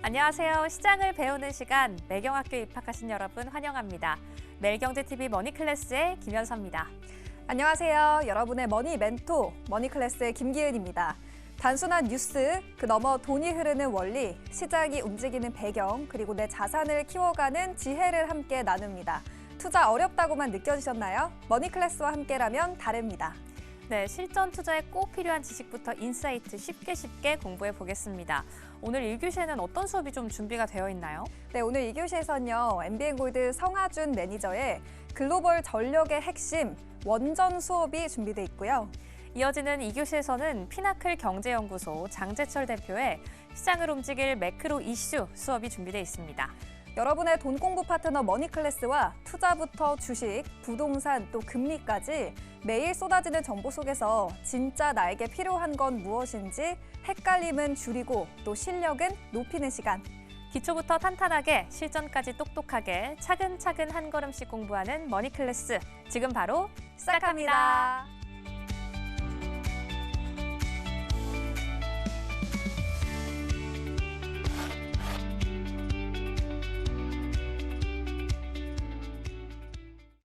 안녕하세요. 시장을 배우는 시간, 매경학교에 입학하신 여러분 환영합니다. 매일경제TV 머니클래스의 김연서입니다. 안녕하세요. 여러분의 머니 멘토, 머니클래스의 김기은입니다. 단순한 뉴스, 그 너머 돈이 흐르는 원리, 시장이 움직이는 배경, 그리고 내 자산을 키워가는 지혜를 함께 나눕니다. 투자 어렵다고만 느껴지셨나요? 머니클래스와 함께라면 다릅니다. 네, 실전 투자에 꼭 필요한 지식부터 인사이트 쉽게 공부해 보겠습니다. 오늘 1교시에는 어떤 수업이 좀 준비가 되어 있나요? 네, 오늘 2교시에서는요, MBN골드 성하준 매니저의 글로벌 전력의 핵심 원전 수업이 준비돼 있고요. 이어지는 2교시에서는 피나클 경제연구소 장재철 대표의 시장을 움직일 매크로 이슈 수업이 준비돼 있습니다. 여러분의 돈 공부 파트너 머니클래스와 투자부터 주식, 부동산, 또 금리까지 매일 쏟아지는 정보 속에서 진짜 나에게 필요한 건 무엇인지 헷갈림은 줄이고 또 실력은 높이는 시간. 기초부터 탄탄하게 실전까지 똑똑하게 차근차근 한 걸음씩 공부하는 머니클래스. 지금 바로 시작합니다.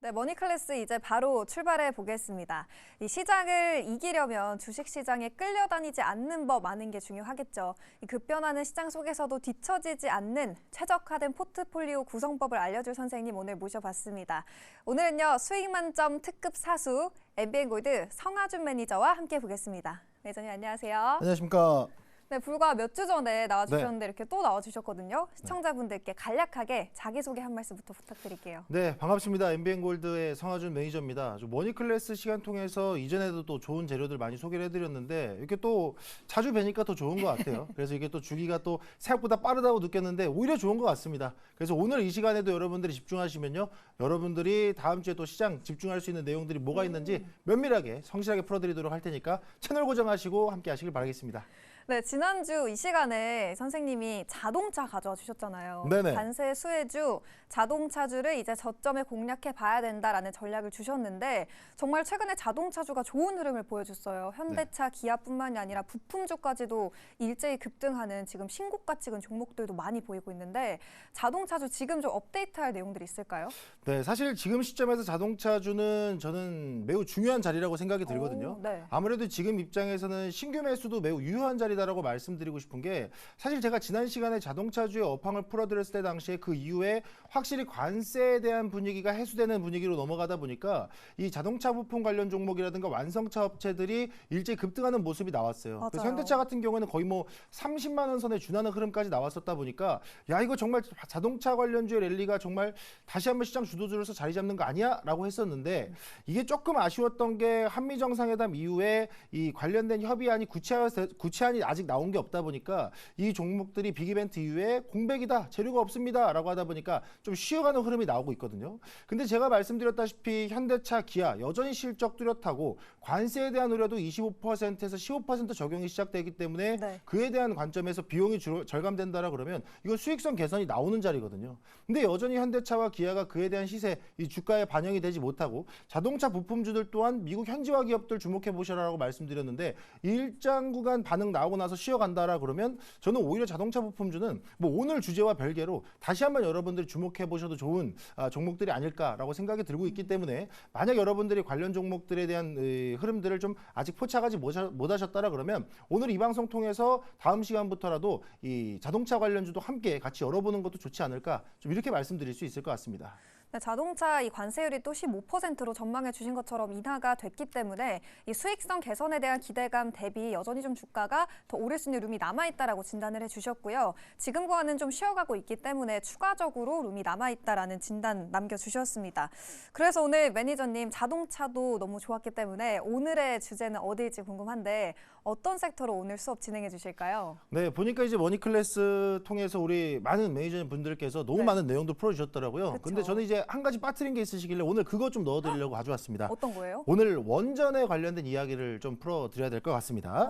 네, 머니클래스 이제 바로 출발해 보겠습니다. 이 시장을 이기려면 주식시장에 끌려다니지 않는 법 아는 게 중요하겠죠. 이 급변하는 시장 속에서도 뒤처지지 않는 최적화된 포트폴리오 구성법을 알려줄 선생님 오늘 모셔봤습니다. 오늘은요, 수익 만점 특급 사수 MBN골드 성하준 매니저와 함께 보겠습니다. 매니저님 안녕하세요. 안녕하십니까. 네, 불과 몇 주 전에 나와주셨는데 이렇게 또 나와주셨거든요. 시청자분들께 간략하게 자기소개 한 말씀부터 부탁드릴게요. 네, 반갑습니다. MBN골드의 성하준 매니저입니다. 머니클래스 시간 통해서 이전에도 또 좋은 재료들 많이 소개를 해드렸는데 이렇게 또 자주 뵈니까 더 좋은 것 같아요. 그래서 이게 또 주기가 또 생각보다 빠르다고 느꼈는데 오히려 좋은 것 같습니다. 그래서 오늘 이 시간에도 여러분들이 집중하시면요, 여러분들이 다음 주에 또 시장 집중할 수 있는 내용들이 뭐가 있는지 면밀하게 성실하게 풀어드리도록 할 테니까 채널 고정하시고 함께 하시길 바라겠습니다. 네, 지난주 이 시간에 선생님이 자동차 가져와 주셨잖아요. 네네. 관세 수혜주, 자동차주를 이제 저점에 공략해 봐야 된다라는 전략을 주셨는데 정말 최근에 자동차주가 좋은 흐름을 보여줬어요. 현대차, 기아뿐만이 아니라 부품주까지도 일제히 급등하는 지금 신고가 찍은 종목들도 많이 보이고 있는데 자동차주 지금 좀 업데이트할 내용들이 있을까요? 네, 사실 지금 시점에서 자동차주는 저는 매우 중요한 자리라고 생각이 들거든요. 네. 아무래도 지금 입장에서는 신규 매수도 매우 유효한 자리다라고 말씀드리고 싶은 게, 사실 제가 지난 시간에 자동차주의 업황을 풀어드렸을 때 당시에 그 이후에 확실히 관세에 대한 분위기가 해소되는 분위기로 넘어가다 보니까 이 자동차 부품 관련 종목이라든가 완성차 업체들이 일제히 급등하는 모습이 나왔어요. 맞아요. 그래서 현대차 같은 경우에는 거의 뭐 30만 원 선에 준하는 흐름까지 나왔었다 보니까 야, 이거 정말 자동차 관련주의 랠리가 정말 다시 한번 시장 주도주로서 자리 잡는 거 아니야? 라고 했었는데, 이게 조금 아쉬웠던 게 한미 정상회담 이후에 이 관련된 협의안이 구체안이 아직 나온 게 없다 보니까 이 종목들이 빅이벤트 이후에 공백이다, 재료가 없습니다 라고 하다 보니까 좀 쉬어가는 흐름이 나오고 있거든요. 근데 제가 말씀드렸다시피 현대차, 기아 여전히 실적 뚜렷하고 관세에 대한 우려도 25%에서 15% 적용이 시작되기 때문에 네. 그에 대한 관점에서 비용이 절감된다라 그러면 이거 수익성 개선이 나오는 자리거든요. 근데 여전히 현대차와 기아가 그에 대한 시세, 이 주가에 반영이 되지 못하고 자동차 부품주들 또한 미국 현지화 기업들 주목해 보시라고 말씀드렸는데 일정 구간 반응 나오고 나서 쉬어간다라 그러면 저는 오히려 자동차 부품주는 뭐 오늘 주제와 별개로 다시 한번 여러분들이 주목해 보셔도 좋은 종목들이 아닐까라고 생각이 들고 있기 때문에, 만약 여러분들이 관련 종목들에 대한 흐름들을 좀 아직 포착하지 못하셨다라 그러면 오늘 이 방송 통해서 다음 시간부터라도 이 자동차 관련주도 함께 같이 열어보는 것도 좋지 않을까, 좀 이렇게 말씀드릴 수 있을 것 같습니다. 네, 자동차 이 관세율이 또 15%로 전망해 주신 것처럼 인하가 됐기 때문에 이 수익성 개선에 대한 기대감 대비 여전히 좀 주가가 더 오를 수 있는 룸이 남아있다라고 진단을 해주셨고요. 지금과는 좀 쉬어가고 있기 때문에 추가적으로 룸이 남아있다라는 진단 남겨주셨습니다. 그래서 오늘 매니저님 자동차도 너무 좋았기 때문에 오늘의 주제는 어디일지 궁금한데 어떤 섹터로 오늘 수업 진행해 주실까요? 네, 보니까 이제 머니클래스 통해서 우리 많은 매니저 분들께서 너무 네. 많은 내용도 풀어주셨더라고요. 그쵸. 근데 저는 이제 한 가지 빠뜨린 게 있으시길래 오늘 그거 좀 넣어드리려고 가져왔습니다. 어떤 거예요? 오늘 원전에 관련된 이야기를 좀 풀어드려야 될 것 같습니다.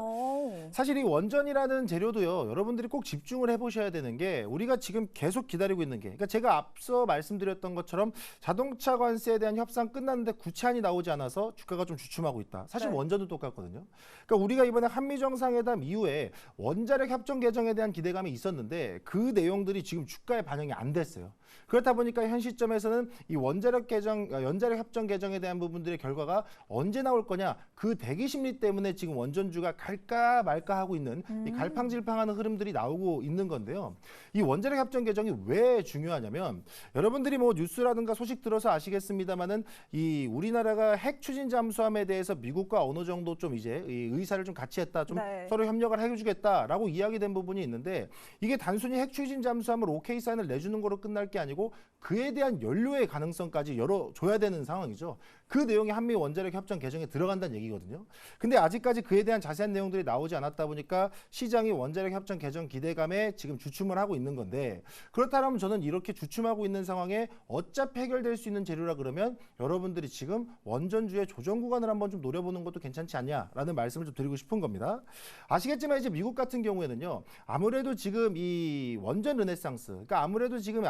사실 이 원전이라는 재료도요, 여러분들이 꼭 집중을 해보셔야 되는 게 우리가 지금 계속 기다리고 있는 게, 그러니까 제가 앞서 말씀드렸던 것처럼 자동차 관세에 대한 협상 끝났는데 구체안이 나오지 않아서 주가가 좀 주춤하고 있다. 사실 네. 원전도 똑같거든요. 그러니까 우리가 이번에 한미 정상회담 이후에 원자력 협정 개정에 대한 기대감이 있었는데 그 내용들이 지금 주가에 반영이 안 됐어요. 그렇다 보니까 현 시점에서는 이 원자력 협정 개정에 대한 부분들의 결과가 언제 나올 거냐, 그 대기 심리 때문에 지금 원전주가 갈까 말까 하고 있는 이 갈팡질팡하는 흐름들이 나오고 있는 건데요. 이 원자력 협정 개정이 왜 중요하냐면, 여러분들이 뭐 뉴스라든가 소식 들어서 아시겠습니다만은 이 우리나라가 핵 추진 잠수함에 대해서 미국과 어느 정도 좀 이제 이 의사를 좀 같이 했다, 좀 네. 서로 협력을 해주겠다라고 이야기된 부분이 있는데, 이게 단순히 핵 추진 잠수함을 오케이 사인을 내주는 거로 끝날 게 아니고 그에 대한 연료의 가능성까지 열어줘야 되는 상황이죠. 그 내용이 한미 원자력 협정 개정에 들어간다는 얘기거든요. 근데 아직까지 그에 대한 자세한 내용들이 나오지 않았다 보니까 시장이 원자력 협정 개정 기대감에 지금 주춤을 하고 있는 건데, 그렇다면 저는 이렇게 주춤하고 있는 상황에 어차피 해결될 수 있는 재료라 그러면 여러분들이 지금 원전주의 조정 구간을 한번 좀 노려보는 것도 괜찮지 않냐라는 말씀을 좀 드리고 싶은 겁니다. 아시겠지만 이제 미국 같은 경우에는요, 아무래도 지금 이 원전 르네상스, 그러니까 아무래도 지금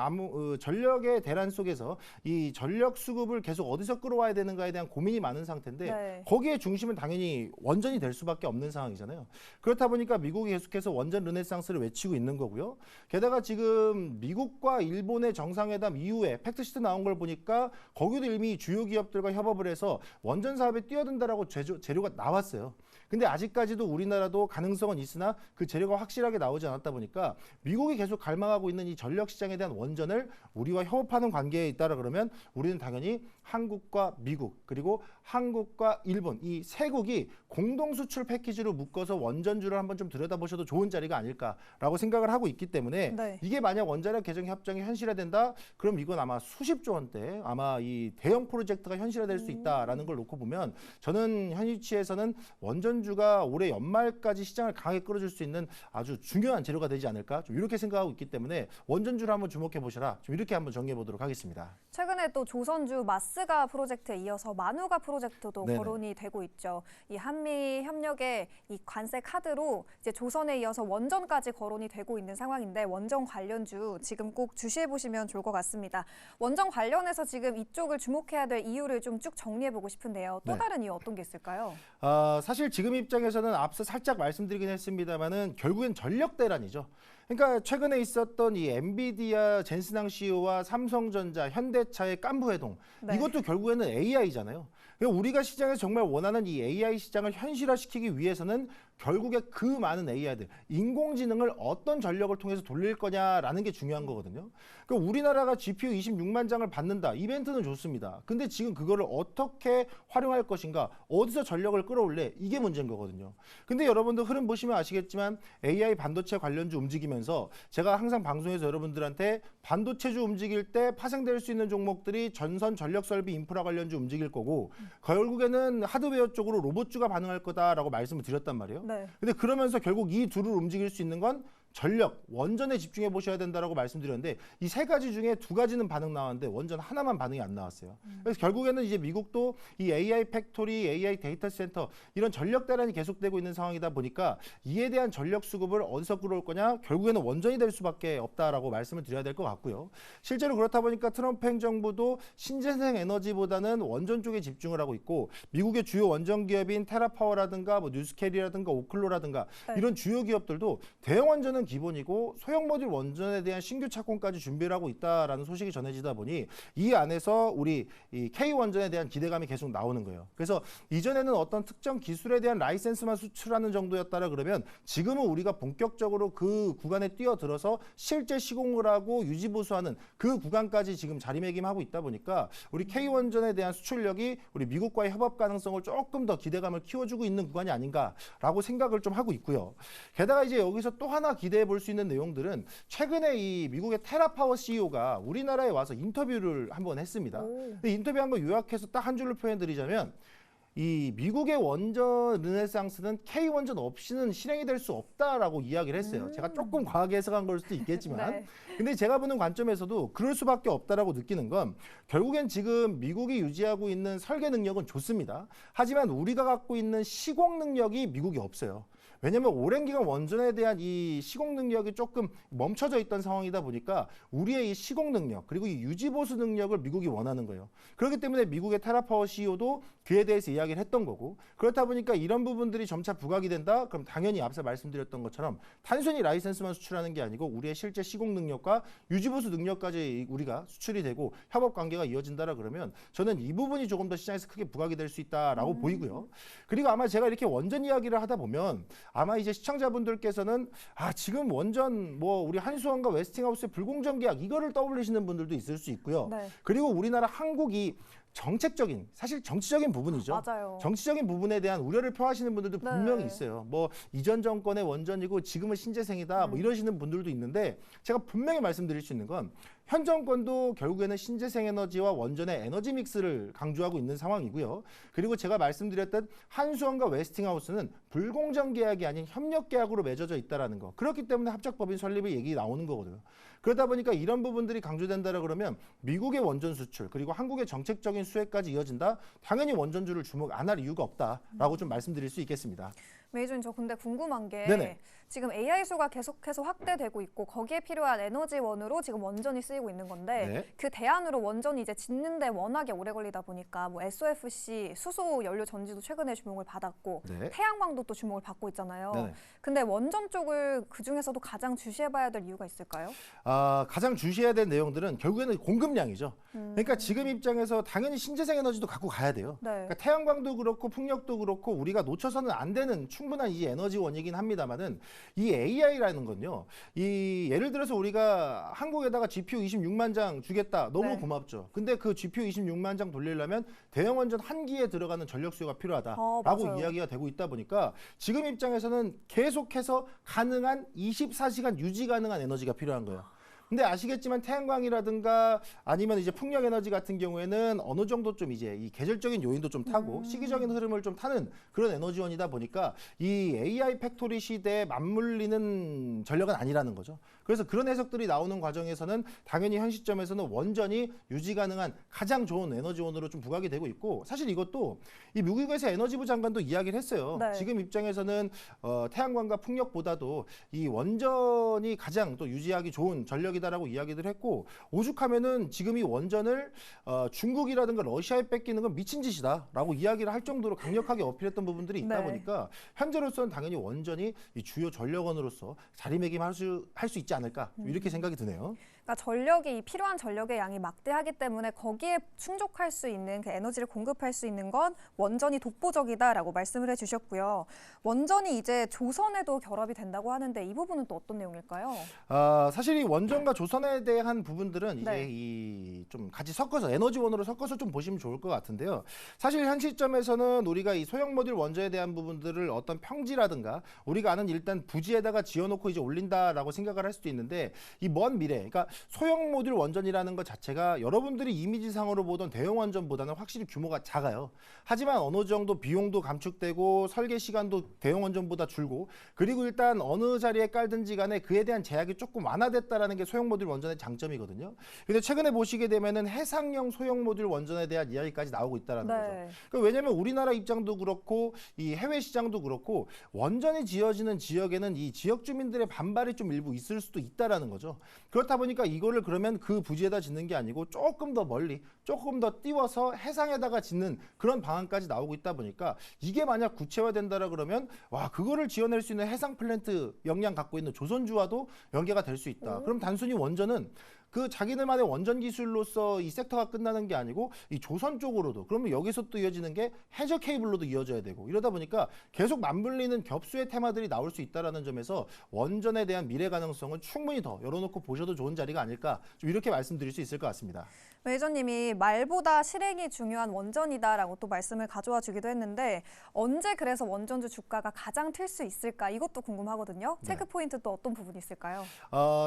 전력의 대란 속에서 이 전력 수급을 계속 어디서 끌어와야 되는가에 대한 고민이 많은 상태인데, 네. 거기에 중심은 당연히 원전이 될 수밖에 없는 상황이잖아요. 그렇다 보니까 미국이 계속해서 원전 르네상스를 외치고 있는 거고요. 게다가 지금 미국과 일본의 정상회담 이후에 팩트시트 나온 걸 보니까 거기도 이미 주요 기업들과 협업을 해서 원전 사업에 뛰어든다라고 재료가 나왔어요. 근데 아직까지도 우리나라도 가능성은 있으나 그 재료가 확실하게 나오지 않았다 보니까 미국이 계속 갈망하고 있는 이 전력 시장에 대한 원전을 우리와 협업하는 관계에 있다라 그러면 우리는 당연히 한국과 미국, 그리고 한국과 일본, 이 세 국이 공동 수출 패키지로 묶어서 원전주를 한번 좀 들여다보셔도 좋은 자리가 아닐까라고 생각을 하고 있기 때문에, 네. 이게 만약 원자력 개정 협정이 현실화된다, 그럼 이건 아마 수십조 원대 아마 이 대형 프로젝트가 현실화될 수 있다라는 걸 놓고 보면, 저는 현 위치에서는 원전주가 올해 연말까지 시장을 강하게 끌어줄 수 있는 아주 중요한 재료가 되지 않을까, 좀 이렇게 생각하고 있기 때문에 원전주를 한번 주목해 보셔라, 좀 이렇게 한번 정리해 보도록 하겠습니다. 최근에 또 조선주 마스가 프로젝트에 이어서 마누가 프로젝트도 네네. 거론이 되고 있죠. 이 한미 협력의 이 관세 카드로 이제 조선에 이어서 원전까지 거론이 되고 있는 상황인데, 원전 관련주 지금 꼭 주시해 보시면 좋을 것 같습니다. 원전 관련해서 지금 이쪽을 주목해야 될 이유를 좀 쭉 정리해 보고 싶은데요. 또 네. 다른 이유 어떤 게 있을까요? 사실 지금 입장에서는 앞서 살짝 말씀드리긴 했습니다만은 결국엔 전력 대란이죠. 그러니까 최근에 있었던 이 엔비디아 젠슨항 CEO와 삼성전자, 현대차의 깐부 회동, 네. 이것도 결국에는 AI잖아요. 그러니까 우리가 시장에서 정말 원하는 이 AI 시장을 현실화시키기 위해서는 결국에 그 많은 AI들, 인공지능을 어떤 전력을 통해서 돌릴 거냐라는 게 중요한 거거든요. 그러니까 우리나라가 GPU 26만 장을 받는다, 이벤트는 좋습니다. 근데 지금 그거를 어떻게 활용할 것인가, 어디서 전력을 끌어올래, 이게 문제인 거거든요. 근데 여러분들 흐름 보시면 아시겠지만 AI 반도체 관련주 움직이면서 제가 항상 방송에서 여러분들한테 반도체주 움직일 때 파생될 수 있는 종목들이 전선 전력 설비 인프라 관련주 움직일 거고, 결국에는 하드웨어 쪽으로 로봇주가 반응할 거다라고 말씀을 드렸단 말이에요. 네. 근데 그러면서 결국 이 둘을 움직일 수 있는 건 전력, 원전에 집중해 보셔야 된다라고 말씀드렸는데, 이 세 가지 중에 두 가지는 반응 나왔는데 원전 하나만 반응이 안 나왔어요. 그래서 결국에는 이제 미국도 이 AI 팩토리, AI 데이터 센터, 이런 전력 대란이 계속되고 있는 상황이다 보니까 이에 대한 전력 수급을 어디서 끌어올 거냐, 결국에는 원전이 될 수밖에 없다라고 말씀을 드려야 될 것 같고요. 실제로 그렇다 보니까 트럼프 행정부도 신재생 에너지보다는 원전 쪽에 집중을 하고 있고, 미국의 주요 원전 기업인 테라파워라든가 뭐 뉴스캐리라든가 오클로라든가 네. 이런 주요 기업들도 대형 원전은 기본이고 소형 모듈 원전에 대한 신규 착공까지 준비를 하고 있다라는 소식이 전해지다 보니 이 안에서 우리 이 K원전에 대한 기대감이 계속 나오는 거예요. 그래서 이전에는 어떤 특정 기술에 대한 라이센스만 수출하는 정도였다라 그러면, 지금은 우리가 본격적으로 그 구간에 뛰어들어서 실제 시공을 하고 유지보수하는 그 구간까지 지금 자리매김하고 있다 보니까 우리 K원전에 대한 수출력이 우리 미국과의 협업 가능성을 조금 더 기대감을 키워주고 있는 구간이 아닌가라고 생각을 좀 하고 있고요. 게다가 이제 여기서 또 하나 기대해 볼 수 있는 내용들은, 최근에 이 미국의 테라파워 CEO가 우리나라에 와서 인터뷰를 한번 했습니다. 근데 인터뷰한 거 요약해서 딱 한 줄로 표현드리자면, 이 미국의 원전 르네상스는 K 원전 없이는 실행이 될 수 없다라고 이야기를 했어요. 제가 조금 과하게 해석한 걸 수도 있겠지만, 네. 근데 제가 보는 관점에서도 그럴 수밖에 없다라고 느끼는 건 결국엔 지금 미국이 유지하고 있는 설계 능력은 좋습니다. 하지만 우리가 갖고 있는 시공 능력이 미국이 없어요. 왜냐하면 오랜 기간 원전에 대한 이 시공 능력이 조금 멈춰져 있던 상황이다 보니까 우리의 이 시공 능력 그리고 이 유지 보수 능력을 미국이 원하는 거예요. 그렇기 때문에 미국의 테라파워 CEO도 그에 대해서 이야기를 했던 거고, 그렇다 보니까 이런 부분들이 점차 부각이 된다? 그럼 당연히 앞서 말씀드렸던 것처럼 단순히 라이센스만 수출하는 게 아니고 우리의 실제 시공 능력과 유지 보수 능력까지 우리가 수출이 되고 협업 관계가 이어진다라 그러면 저는 이 부분이 조금 더 시장에서 크게 부각이 될 수 있다라고 보이고요. 그리고 아마 제가 이렇게 원전 이야기를 하다 보면 아마 이제 시청자분들께서는 지금 원전 뭐 우리 한수원과 웨스팅하우스의 불공정 계약 이거를 떠올리시는 분들도 있을 수 있고요. 네. 그리고 우리나라 한국이 정책적인, 사실 정치적인 부분이죠. 맞아요. 정치적인 부분에 대한 우려를 표하시는 분들도 네. 분명히 있어요. 뭐 이전 정권의 원전이고 지금은 신재생이다 뭐 이러시는 분들도 있는데, 제가 분명히 말씀드릴 수 있는 건 현 정권도 결국에는 신재생 에너지와 원전의 에너지 믹스를 강조하고 있는 상황이고요. 그리고 제가 말씀드렸던 한수원과 웨스팅하우스는 불공정 계약이 아닌 협력 계약으로 맺어져 있다라는 거. 그렇기 때문에 합작법인 설립의 얘기 나오는 거거든요. 그러다 보니까 이런 부분들이 강조된다라 그러면 미국의 원전 수출 그리고 한국의 정책적인 수혜까지 이어진다? 당연히 원전주를 주목 안 할 이유가 없다라고 좀 말씀드릴 수 있겠습니다. 메이저님, 저 근데 궁금한 게 네네. 지금 AI 수가 계속해서 확대되고 있고 거기에 필요한 에너지원으로 지금 원전이 쓰이고 있는 건데 네. 그 대안으로 원전이 이제 짓는데 워낙에 오래 걸리다 보니까 뭐 SOFC 수소 연료 전지도 최근에 주목을 받았고 네. 태양광도 또 주목을 받고 있잖아요. 네네. 근데 원전 쪽을 그 중에서도 가장 주시해봐야 될 이유가 있을까요? 가장 주시해야 될 내용들은 결국에는 공급량이죠. 그러니까 지금 입장에서 당연히 신재생 에너지도 갖고 가야 돼요. 네. 그러니까 태양광도 그렇고 풍력도 그렇고 우리가 놓쳐서는 안 되는 충분한 이 에너지원이긴 합니다만은, 이 AI라는 건요. 이 예를 들어서 우리가 한국에다가 GPU 26만 장 주겠다. 너무 네. 고맙죠. 근데 그 GPU 26만 장 돌리려면 대형 원전 한 기에 들어가는 전력 수요가 필요하다라고 맞아요. 이야기가 되고 있다 보니까 지금 입장에서는 계속해서 가능한 24시간 유지 가능한 에너지가 필요한 거예요. 근데 아시겠지만 태양광이라든가 아니면 이제 풍력 에너지 같은 경우에는 어느 정도 좀 이제 이 계절적인 요인도 좀 타고 시기적인 흐름을 좀 타는 그런 에너지원이다 보니까 이 AI 팩토리 시대에 맞물리는 전력은 아니라는 거죠. 그래서 그런 해석들이 나오는 과정에서는 당연히 현 시점에서는 원전이 유지 가능한 가장 좋은 에너지원으로 좀 부각이 되고 있고, 사실 이것도 이 미국에서 에너지부 장관도 이야기를 했어요. 네. 지금 입장에서는 태양광과 풍력보다도 이 원전이 가장 또 유지하기 좋은 전력이다라고 이야기를 했고, 오죽하면은 지금 이 원전을 중국이라든가 러시아에 뺏기는 건 미친 짓이다라고 이야기를 할 정도로 강력하게 어필했던 부분들이 있다 네. 보니까 현재로서는 당연히 원전이 이 주요 전력원으로서 자리매김할 수 있지 않을까 이렇게 생각이 드네요. 그러니까 전력이 필요한 전력의 양이 막대하기 때문에 거기에 충족할 수 있는 그 에너지를 공급할 수 있는 건 원전이 독보적이다라고 말씀을 해주셨고요. 원전이 이제 조선에도 결합이 된다고 하는데 이 부분은 또 어떤 내용일까요? 사실 이 원전과 조선에 대한 부분들은 이제 네. 이 좀 같이 섞어서 에너지원으로 섞어서 좀 보시면 좋을 것 같은데요. 사실 현 시점에서는 우리가 이 소형 모듈 원전에 대한 부분들을 어떤 평지라든가 우리가 아는 일단 부지에다가 지어놓고 이제 올린다라고 생각을 할 수도 있는데, 이 먼 미래, 그러니까 소형 모듈 원전이라는 것 자체가 여러분들이 이미지상으로 보던 대형 원전보다는 확실히 규모가 작아요. 하지만 어느 정도 비용도 감축되고 설계 시간도 대형 원전보다 줄고, 그리고 일단 어느 자리에 깔든지 간에 그에 대한 제약이 조금 완화됐다라는 게 소형 모듈 원전의 장점이거든요. 근데 최근에 보시게 되면은 해상형 소형 모듈 원전에 대한 이야기까지 나오고 있다라는 거죠. 그러니까 왜냐하면 우리나라 입장도 그렇고 이 해외 시장도 그렇고 원전이 지어지는 지역에는 이 지역 주민들의 반발이 좀 일부 있을 수도 있다라는 거죠. 그렇다 보니까 이거를 그러면 그 부지에다 짓는 게 아니고 조금 더 멀리, 조금 더 띄워서 해상에다가 짓는 그런 방안까지 나오고 있다 보니까 이게 만약 구체화된다라 그러면 와, 그거를 지어낼 수 있는 해상 플랜트 역량 갖고 있는 조선주와도 연계가 될 수 있다. 그럼 단순히 원전은 그 자기들만의 원전 기술로서 이 섹터가 끝나는 게 아니고 이 조선 쪽으로도, 그러면 여기서 또 이어지는 게 해저 케이블로도 이어져야 되고, 이러다 보니까 계속 맞물리는 겹수의 테마들이 나올 수 있다라는 점에서 원전에 대한 미래 가능성은 충분히 더 열어놓고 보셔도 좋은 자리가 아닐까, 좀 이렇게 말씀드릴 수 있을 것 같습니다. 메이저님이 말보다 실행이 중요한 원전이다라고 또 말씀을 가져와 주기도 했는데 언제 그래서 원전주 주가가 가장 틀 수 있을까, 이것도 궁금하거든요. 체크 포인트 또 어떤 부분이 있을까요?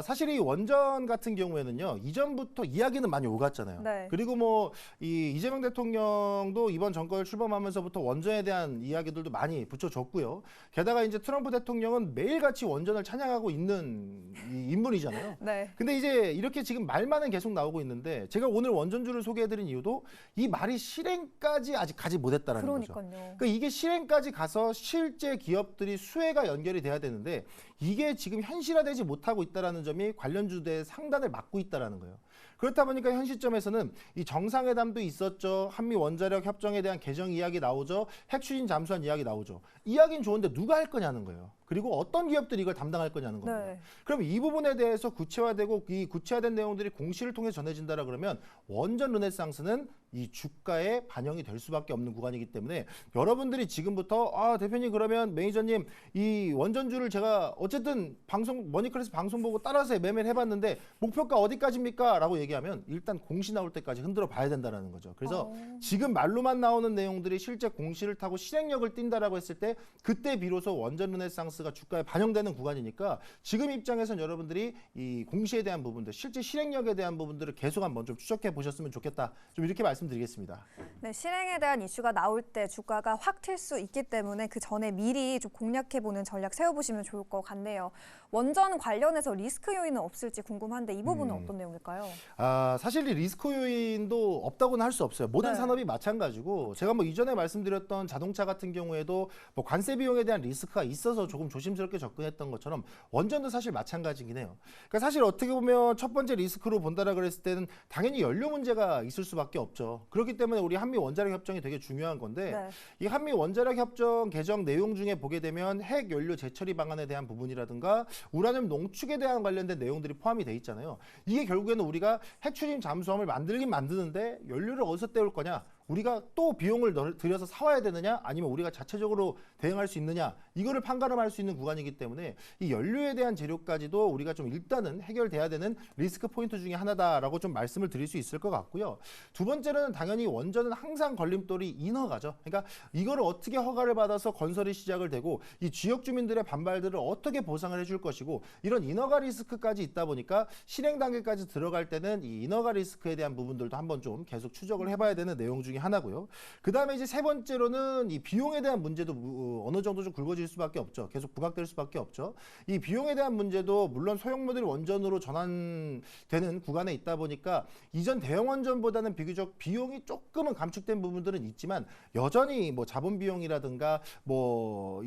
사실 이 원전 같은 경우에는요, 뭐냐면요. 이전부터 이야기는 많이 오갔잖아요. 네. 그리고 뭐 이 이재명 대통령도 이번 정권을 출범하면서부터 원전에 대한 이야기들도 많이 붙여줬고요. 게다가 이제 트럼프 대통령은 매일같이 원전을 찬양하고 있는 이 인물이잖아요. 네. 근데 이제 이렇게 지금 말만은 계속 나오고 있는데 제가 오늘 원전주를 소개해드린 이유도 이 말이 실행까지 아직 가지 못했다라는 거죠. 그러니까요. 그러니까 이게 실행까지 가서 실제 기업들이 수혜가 연결이 돼야 되는데 이게 지금 현실화되지 못하고 있다는 점이 관련주들의 상단을 막고 있다는 거예요. 그렇다 보니까 현 시점에서는 이 정상회담도 있었죠. 한미 원자력 협정에 대한 개정 이야기 나오죠. 핵 추진 잠수한 이야기 나오죠. 이야기는 좋은데 누가 할 거냐는 거예요. 그리고 어떤 기업들이 이걸 담당할 거냐는 겁니다. 네. 그럼 이 부분에 대해서 구체화되고 이 구체화된 내용들이 공시를 통해 전해진다라 그러면 원전 르네상스는 이 주가에 반영이 될 수밖에 없는 구간이기 때문에 여러분들이 지금부터 아 대표님 그러면 매니저님 이 원전주를 제가 어쨌든 방송 머니클래스 방송 보고 따라서 매매를 해봤는데 목표가 어디까지입니까? 라고 얘기하면 일단 공시 나올 때까지 흔들어 봐야 된다는 거죠. 그래서 지금 말로만 나오는 내용들이 실제 공시를 타고 실행력을 띈다라고 했을 때 그때 비로소 원전 르네상스가 주가에 반영되는 구간이니까 지금 입장에서는 여러분들이 이 공시에 대한 부분들 실제 실행력에 대한 부분들을 계속 한번 좀 추적해 보셨으면 좋겠다. 좀 이렇게 말씀드리겠습니다. 네, 실행에 대한 이슈가 나올 때 주가가 확 튈 수 있기 때문에 그 전에 미리 좀 공략해보는 전략 세워보시면 좋을 것 같네요. 원전 관련해서 리스크 요인은 없을지 궁금한데 이 부분은 어떤 내용일까요? 아, 사실 이 리스크 요인도 없다고는 할 수 없어요. 모든 네. 산업이 마찬가지고 제가 뭐 이전에 말씀드렸던 자동차 같은 경우에도 뭐 관세 비용에 대한 리스크가 있어서 조금 조심스럽게 접근했던 것처럼 원전도 사실 마찬가지긴 해요. 그러니까 사실 어떻게 보면 첫 번째 리스크로 본다라 그랬을 때는 당연히 연료 문제가 있을 수밖에 없죠. 그렇기 때문에 우리 한미 원자력 협정이 되게 중요한 건데 네. 이 한미 원자력 협정 개정 내용 중에 보게 되면 핵 연료 재처리 방안에 대한 부분이라든가 우라늄 농축에 대한 관련된 내용들이 포함이 돼 있잖아요. 이게 결국에는 우리가 핵 추진 잠수함을 만들긴 만드는데 연료를 어디서 떼올 거냐? 우리가 또 비용을 들여서 사와야 되느냐 아니면 우리가 자체적으로 대응할 수 있느냐 이거를 판가름할 수 있는 구간이기 때문에 이 연료에 대한 재료까지도 우리가 좀 일단은 해결돼야 되는 리스크 포인트 중에 하나다라고 좀 말씀을 드릴 수 있을 것 같고요. 두 번째는 당연히 원전은 항상 걸림돌이 인허가죠. 그러니까 이거를 어떻게 허가를 받아서 건설이 시작을 되고 이 지역 주민들의 반발들을 어떻게 보상을 해줄 것이고 이런 인허가 리스크까지 있다 보니까 실행 단계까지 들어갈 때는 이 인허가 리스크에 대한 부분들도 한번 좀 계속 추적을 해봐야 되는 내용 중에 하나고요. 그 다음에 이제 세 번째로는 이 비용에 대한 문제도 어느 정도 좀 굵어질 수밖에 없죠. 계속 부각될 수밖에 없죠. 이 비용에 대한 문제도 물론 소형 모델 원전으로 전환되는 구간에 있다 보니까 이전 대형 원전보다는 비교적 비용이 조금은 감축된 부분들은 있지만 여전히 뭐 자본 비용이라든가 뭐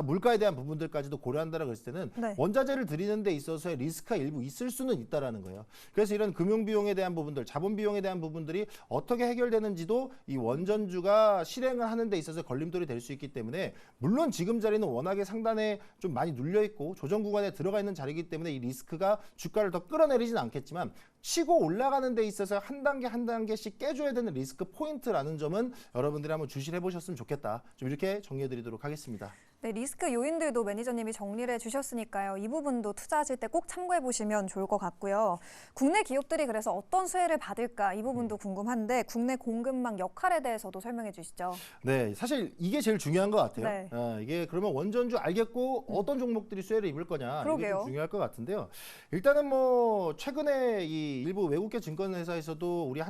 물가에 대한 부분들까지도 고려한다라고 했을 때는 네. 원자재를 들이는 데 있어서의 리스크가 일부 있을 수는 있다라는 거예요. 그래서 이런 금융 비용에 대한 부분들, 자본 비용에 대한 부분들이 어떻게 해결되는지도 이 원전주가 실행을 하는 데 있어서 걸림돌이 될 수 있기 때문에 물론 지금 자리는 워낙에 상단에 좀 많이 눌려 있고 조정 구간에 들어가 있는 자리이기 때문에 이 리스크가 주가를 더 끌어내리진 않겠지만 치고 올라가는 데 있어서 한 단계 한 단계씩 깨줘야 되는 리스크 포인트라는 점은 여러분들이 한번 주시를 해보셨으면 좋겠다. 좀 이렇게 정리해드리도록 하겠습니다. 네, 리스크 요인들도 매니저님이 정리를 해주셨으니까요. 이 부분도 투자하실 때 꼭 참고해보시면 좋을 것 같고요. 국내 기업들이 그래서 어떤 수혜를 받을까 이 부분도 궁금한데 국내 공급망 역할에 대해서도 설명해 주시죠. 네, 사실 이게 제일 중요한 것 같아요. 네. 이게 그러면 원전주 알겠고 어떤 종목들이 수혜를 입을 거냐 이게 그러게요. 좀 중요할 것 같은데요. 일단은 뭐 최근에 이 일부 외국계 증권회사에서도 우리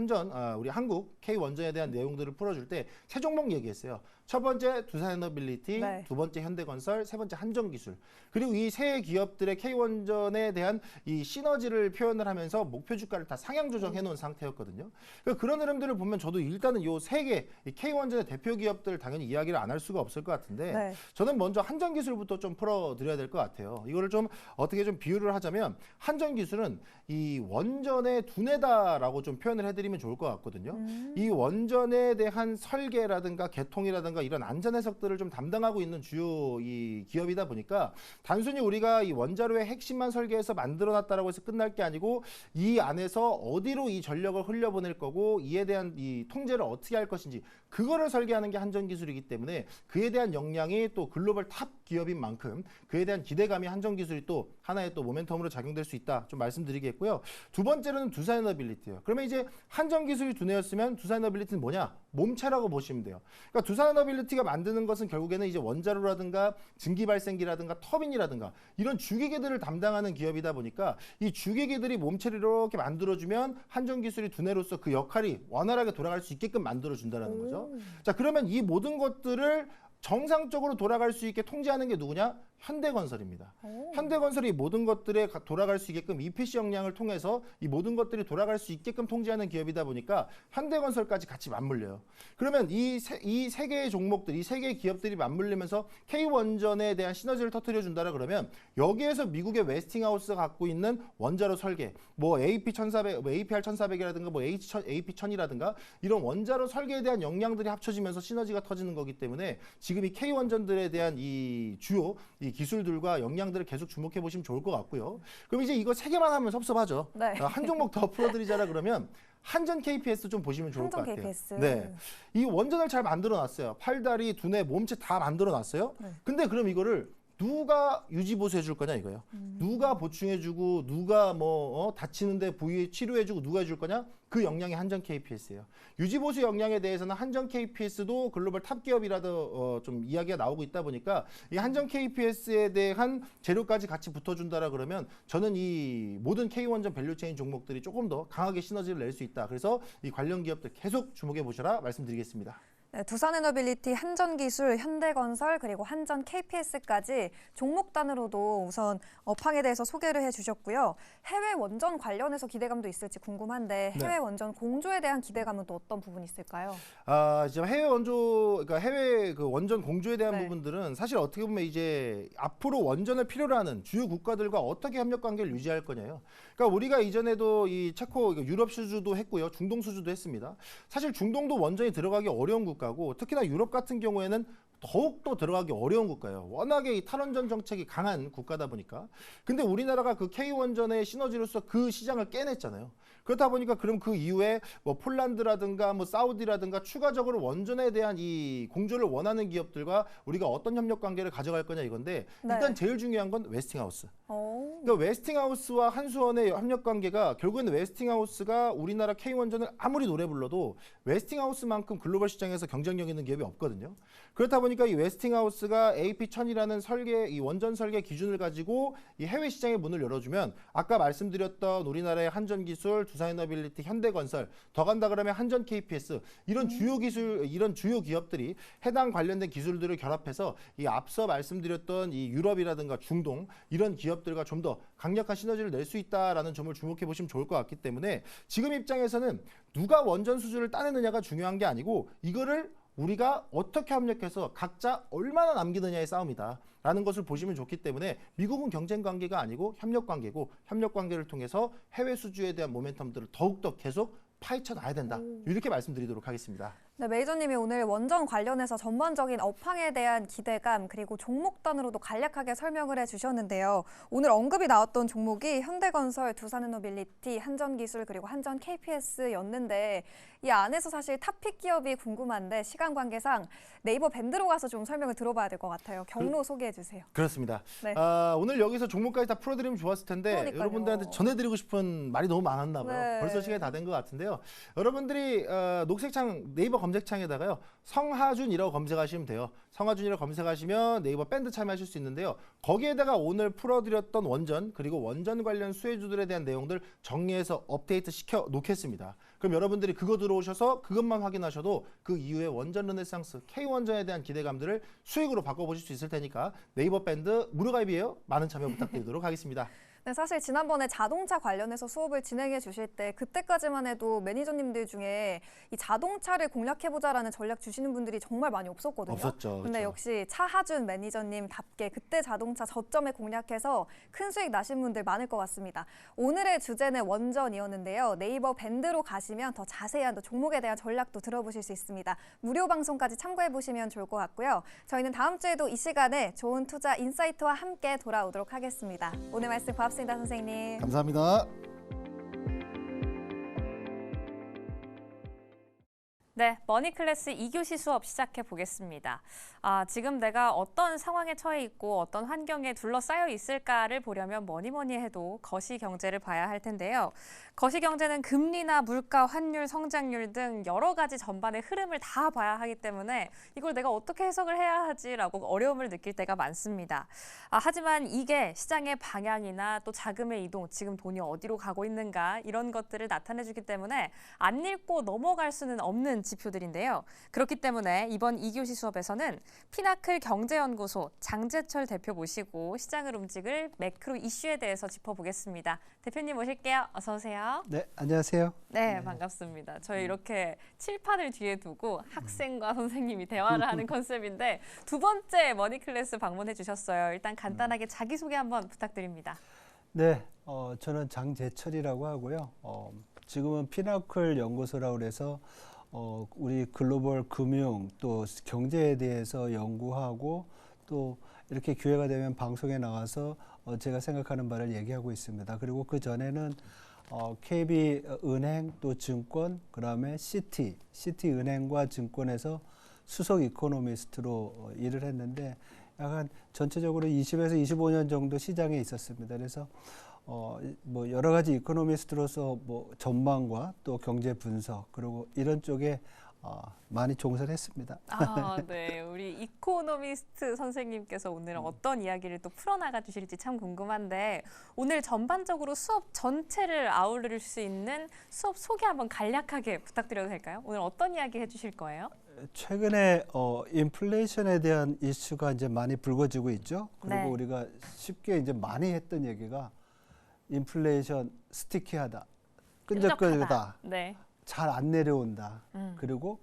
한국 K 원전에 대한 내용들을 풀어줄 때 세 종목 얘기했어요. 첫 번째 두산에너빌리티, 네. 두 번째 현대건설, 세 번째 한전기술. 그리고 이 세 기업들의 K원전에 대한 이 시너지를 표현을 하면서 목표 주가를 다 상향 조정해 놓은 상태였거든요. 그러니까 그런 흐름들을 보면 저도 일단은 요 세 개 K원전의 대표 기업들 당연히 이야기를 안 할 수가 없을 것 같은데 네. 저는 먼저 한전기술부터 좀 풀어드려야 될 것 같아요. 이거를 좀 어떻게 좀 비유를 하자면 한전기술은 이 원전의 두뇌다라고 좀 표현을 해드리면 좋을 것 같거든요. 이 원전에 대한 설계라든가 개통이라든가 이런 안전 해석들을 좀 담당하고 있는 주요 이 기업이다 보니까 단순히 우리가 이 원자로의 핵심만 설계해서 만들어놨다라고 해서 끝날 게 아니고 이 안에서 어디로 이 전력을 흘려보낼 거고 이에 대한 이 통제를 어떻게 할 것인지 그거를 설계하는 게 한전기술이기 때문에 그에 대한 역량이 또 글로벌 탑 기업인 만큼 그에 대한 기대감이 한전기술이 또 하나의 또 모멘텀으로 작용될 수 있다. 좀 말씀드리겠고요. 두 번째로는 두산에너빌리티예요. 그러면 이제 한전기술이 두뇌였으면 두산에너빌리티는 뭐냐? 몸체라고 보시면 돼요. 그러니까 두산에너빌리티가 만드는 것은 결국에는 이제 원자로라든가 증기발생기라든가 터빈이라든가 이런 주기계들을 담당하는 기업이다 보니까 이 주기계들이 몸체를 이렇게 만들어주면 한전기술이 두뇌로서 그 역할이 원활하게 돌아갈 수 있게끔 만들어준다는 거죠. 자, 그러면 이 모든 것들을 정상적으로 돌아갈 수 있게 통제하는 게 누구냐? 현대건설입니다. 현대건설이 모든 것들에 돌아갈 수 있게끔 EPC 역량을 통해서 이 모든 것들이 돌아갈 수 있게끔 통제하는 기업이다 보니까 현대건설까지 같이 맞물려요. 그러면 이 세 개의 종목들, 이 세 개의 기업들이 맞물리면서 K원전에 대한 시너지를 터뜨려 준다라 그러면 여기에서 미국의 웨스팅하우스가 갖고 있는 원자로 설계, 뭐 AP1400, APR1400이라든가 뭐 AP1000이라든가 이런 원자로 설계에 대한 역량들이 합쳐지면서 시너지가 터지는 거기 때문에 지금 이 K원전들에 대한 이 주요 이 기술들과 역량들을 계속 주목해 보시면 좋을 것 같고요. 그럼 이제 이거 세 개만 하면 섭섭하죠. 네. 한 종목 더 풀어드리자라 그러면 한전 KPS 좀 보시면 좋을 것 한전 같아요. KPS. 네, 이 원전을 잘 만들어놨어요. 팔다리, 두뇌, 몸체 다 만들어놨어요. 네. 근데 그럼 이거를 누가 유지보수해 줄 거냐 이거예요. 누가 보충해주고 누가 뭐 다치는데 부위 치료해주고 누가 해줄 거냐? 그 역량이 한전 KPS예요. 유지보수 역량에 대해서는 한전 KPS도 글로벌 탑 기업이라도 좀 이야기가 나오고 있다 보니까 이 한전 KPS에 대한 재료까지 같이 붙어준다라 그러면 저는 이 모든 K원전 밸류체인 종목들이 조금 더 강하게 시너지를 낼 수 있다. 그래서 이 관련 기업들 계속 주목해 보셔라 말씀드리겠습니다. 네, 두산에너빌리티, 한전기술, 현대건설 그리고 한전 KPS까지 종목단으로도 우선 업황에 대해서 소개를 해주셨고요. 해외 원전 관련해서 기대감도 있을지 궁금한데 해외 원전 공조에 대한 기대감은 또 어떤 부분이 있을까요? 아, 이제 해외 원조, 그러니까 해외 그 원전 공조에 대한 네. 부분들은 사실 어떻게 보면 이제 앞으로 원전을 필요로 하는 주요 국가들과 어떻게 협력 관계를 유지할 거냐요. 그러니까 우리가 이전에도 이 체코, 유럽 수주도 했고요, 중동 수주도 했습니다. 사실 중동도 원전이 들어가기 어려운 국가고 특히나 유럽 같은 경우에는 더욱더 들어가기 어려운 국가예요. 워낙에 이 탈원전 정책이 강한 국가다 보니까. 근데 우리나라가 그 K원전의 시너지로서 그 시장을 깨냈잖아요. 그렇다 보니까 그럼 그 이후에 뭐 폴란드라든가 뭐 사우디라든가 추가적으로 원전에 대한 이 공조를 원하는 기업들과 우리가 어떤 협력 관계를 가져갈 거냐 이건데 네. 일단 제일 중요한 건 웨스팅하우스. 오. 그러니까 웨스팅하우스와 한수원의 협력 관계가 결국에는 웨스팅하우스가 우리나라 K원전을 아무리 노래 불러도 웨스팅하우스만큼 글로벌 시장에서 경쟁력 있는 기업이 없거든요. 그렇다 보니까 이 웨스팅하우스가 AP1000이라는 설계, 이 원전 설계 기준을 가지고 이 해외 시장의 문을 열어주면 아까 말씀드렸던 우리나라의 한전기술, 두산에너빌리티, 현대건설, 더 간다 그러면 한전 KPS 이런 주요 기술, 이런 주요 기업들이 해당 관련된 기술들을 결합해서 이 앞서 말씀드렸던 이 유럽이라든가 중동 이런 기업들과 좀 더 강력한 시너지를 낼 수 있다라는 점을 주목해 보시면 좋을 것 같기 때문에 지금 입장에서는 누가 원전 수주를 따내느냐가 중요한 게 아니고 이거를 우리가 어떻게 협력해서 각자 얼마나 남기느냐의 싸움이다. 라는 것을 보시면 좋기 때문에 미국은 경쟁 관계가 아니고 협력 관계고 협력 관계를 통해서 해외 수주에 대한 모멘텀들을 더욱더 계속 파헤쳐 놔야 된다. 이렇게 말씀드리도록 하겠습니다. 네, 메이저님이 오늘 원전 관련해서 전반적인 업황에 대한 기대감 그리고 종목단으로도 간략하게 설명을 해주셨는데요. 오늘 언급이 나왔던 종목이 현대건설, 두산에너빌리티, 한전기술 그리고 한전 KPS였는데 이 안에서 사실 탑픽 기업이 궁금한데 시간 관계상 네이버 밴드로 가서 좀 설명을 들어봐야 될 것 같아요. 경로 소개해 주세요. 그렇습니다. 네. 오늘 여기서 종목까지 다 풀어드리면 좋았을 텐데 그러니까요. 여러분들한테 전해드리고 싶은 말이 너무 많았나 봐요. 네. 벌써 시간이 다 된 것 같은데요. 여러분들이 녹색창 네이버 검색창에다가요. 성하준이라고 검색하시면 돼요. 성하준이라고 검색하시면 네이버 밴드 참여하실 수 있는데요. 거기에다가 오늘 풀어드렸던 원전 그리고 원전 관련 수혜주들에 대한 내용들 정리해서 업데이트 시켜 놓겠습니다. 그럼 여러분들이 그거 들어오셔서 그것만 확인하셔도 그 이후에 원전 르네상스 K원전에 대한 기대감들을 수익으로 바꿔보실 수 있을 테니까 네이버 밴드 무료 가입이에요. 많은 참여 부탁드리도록 하겠습니다. 네, 사실 지난번에 자동차 관련해서 수업을 진행해 주실 때 그때까지만 해도 매니저님들 중에 이 자동차를 공략해보자라는 전략 주시는 분들이 정말 많이 없었거든요. 없었죠. 근데 그렇죠. 역시 차하준 매니저님답게 그때 자동차 저점에 공략해서 큰 수익 나신 분들 많을 것 같습니다. 오늘의 주제는 원전이었는데요. 네이버 밴드로 가시면 더 자세한 또 종목에 대한 전략도 들어보실 수 있습니다. 무료 방송까지 참고해보시면 좋을 것 같고요. 저희는 다음 주에도 이 시간에 좋은 투자 인사이트와 함께 돌아오도록 하겠습니다. 오늘 말씀 고맙습니다, 선생님. 감사합니다. 네, 머니클래스 2교시 수업 시작해 보겠습니다. 지금 내가 어떤 상황에 처해 있고 어떤 환경에 둘러싸여 있을까를 보려면 뭐니 해도 거시경제를 봐야 할 텐데요. 거시경제는 금리나 물가, 환율, 성장률 등 여러 가지 전반의 흐름을 다 봐야 하기 때문에 이걸 내가 어떻게 해석을 해야 하지라고 어려움을 느낄 때가 많습니다. 하지만 이게 시장의 방향이나 또 자금의 이동, 지금 돈이 어디로 가고 있는가 이런 것들을 나타내주기 때문에 안 읽고 넘어갈 수는 없는 지표들인데요. 그렇기 때문에 이번 2교시 수업에서는 피나클 경제연구소 장재철 대표 모시고 시장을 움직일 매크로 이슈에 대해서 짚어보겠습니다. 대표님 모실게요. 어서 오세요. 네, 안녕하세요. 네, 반갑습니다. 저희 이렇게 칠판을 뒤에 두고 학생과 선생님이 대화를 하는 컨셉인데 두 번째 머니클래스 방문해 주셨어요. 일단 간단하게 자기소개 한번 부탁드립니다. 네, 저는 장재철이라고 하고요. 지금은 피나클 연구소라고 해서 우리 글로벌 금융 또 경제에 대해서 연구하고 또 이렇게 기회가 되면 방송에 나와서 제가 생각하는 바를 얘기하고 있습니다. 그리고 그 전에는 KB은행 또 증권, 그다음에 시티은행과 증권에서 수석 이코노미스트로 일을 했는데 약간 전체적으로 20에서 25년 정도 시장에 있었습니다. 그래서 뭐 여러 가지 이코노미스트로서 뭐 전망과 또 경제 분석 그리고 이런 쪽에 많이 종사했습니다. 네. 우리 이코노미스트 선생님께서 오늘 어떤 이야기를 또 풀어나가 주실지 참 궁금한데 오늘 전반적으로 수업 전체를 아우를 수 있는 수업 소개 한번 간략하게 부탁드려도 될까요? 오늘 어떤 이야기 해주실 거예요? 최근에 인플레이션에 대한 이슈가 이제 많이 불거지고 있죠. 그리고 네. 우리가 쉽게 이제 많이 했던 얘기가 인플레이션 스티키하다, 끈적끈적하다, 네. 잘 안 내려온다. 그리고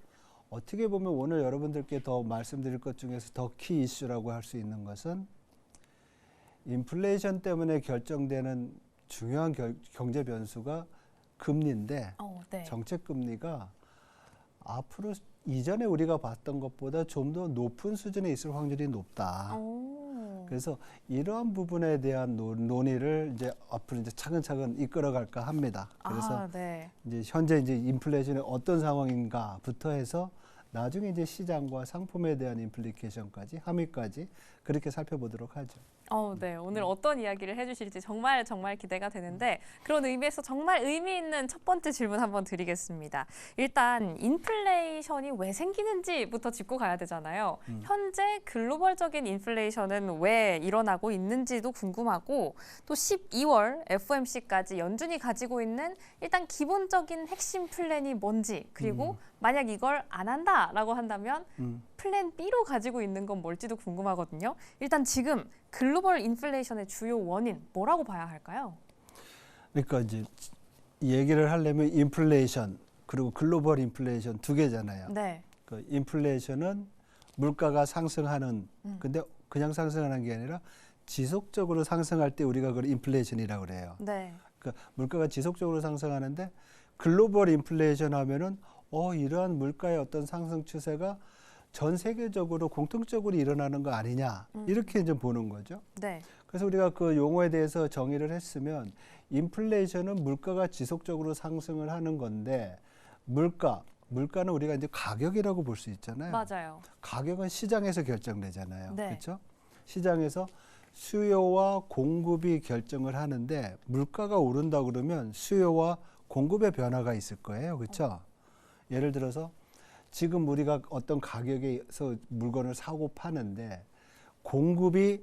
어떻게 보면 오늘 여러분들께 더 말씀드릴 것 중에서 더 키 이슈라고 할 수 있는 것은 인플레이션 때문에 결정되는 중요한 경제 변수가 금리인데 네. 정책 금리가 앞으로 이전에 우리가 봤던 것보다 좀 더 높은 수준에 있을 확률이 높다. 그래서 이러한 부분에 대한 논의를 이제 앞으로 이제 차근차근 이끌어갈까 합니다. 그래서 네. 이제 현재 이제 인플레이션이 어떤 상황인가부터 해서 나중에 이제 시장과 상품에 대한 임플리케이션까지 함의까지 그렇게 살펴보도록 하죠. 네. 오늘 어떤 이야기를 해주실지 정말 기대가 되는데 그런 의미에서 정말 의미 있는 첫 번째 질문 한번 드리겠습니다. 일단 인플레이션이 왜 생기는지부터 짚고 가야 되잖아요. 현재 글로벌적인 인플레이션은 왜 일어나고 있는지도 궁금하고 또 12월 FOMC까지 연준이 가지고 있는 일단 기본적인 핵심 플랜이 뭔지 그리고 만약 이걸 안 한다라고 한다면 플랜 B로 가지고 있는 건 뭘지도 궁금하거든요. 일단 지금 글로벌 인플레이션의 주요 원인 뭐라고 봐야 할까요? 그러니까 이제 얘기를 하려면 인플레이션 그리고 글로벌 인플레이션 두 개잖아요. 네. 그 인플레이션은 물가가 상승하는 근데 그냥 상승하는 게 아니라 지속적으로 상승할 때 우리가 그걸 인플레이션이라고 그래요. 네. 그러니까 물가가 지속적으로 상승하는데 글로벌 인플레이션 하면은 이러한 물가의 어떤 상승 추세가 전 세계적으로 공통적으로 일어나는 거 아니냐 이렇게 이제 보는 거죠. 네. 그래서 우리가 그 용어에 대해서 정의를 했으면 인플레이션은 물가가 지속적으로 상승을 하는 건데 물가는 우리가 이제 가격이라고 볼 수 있잖아요. 맞아요. 가격은 시장에서 결정되잖아요. 네. 그렇죠? 시장에서 수요와 공급이 결정을 하는데 물가가 오른다 그러면 수요와 공급의 변화가 있을 거예요. 그렇죠? 예를 들어서 지금 우리가 어떤 가격에서 물건을 사고 파는데 공급이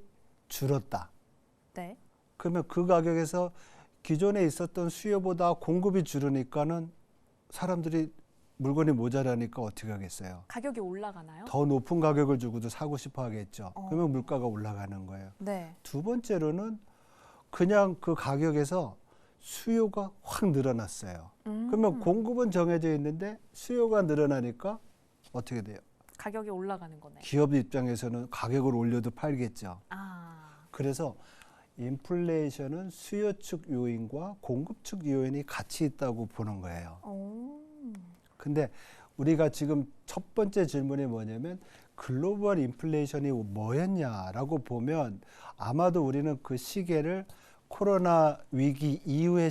줄었다. 네. 그러면 그 가격에서 기존에 있었던 수요보다 공급이 줄으니까는 사람들이 물건이 모자라니까 어떻게 하겠어요? 가격이 올라가나요? 더 높은 가격을 주고도 사고 싶어 하겠죠. 그러면 물가가 올라가는 거예요. 네. 두 번째로는 그냥 그 가격에서 수요가 확 늘어났어요. 그러면 공급은 정해져 있는데 수요가 늘어나니까 어떻게 돼요? 가격이 올라가는 거네. 기업 입장에서는 가격을 올려도 팔겠죠. 그래서 인플레이션은 수요 측 요인과 공급 측 요인이 같이 있다고 보는 거예요. 근데 우리가 지금 첫 번째 질문이 뭐냐면 글로벌 인플레이션이 뭐였냐라고 보면 아마도 우리는 그 시계를 코로나 위기 이후의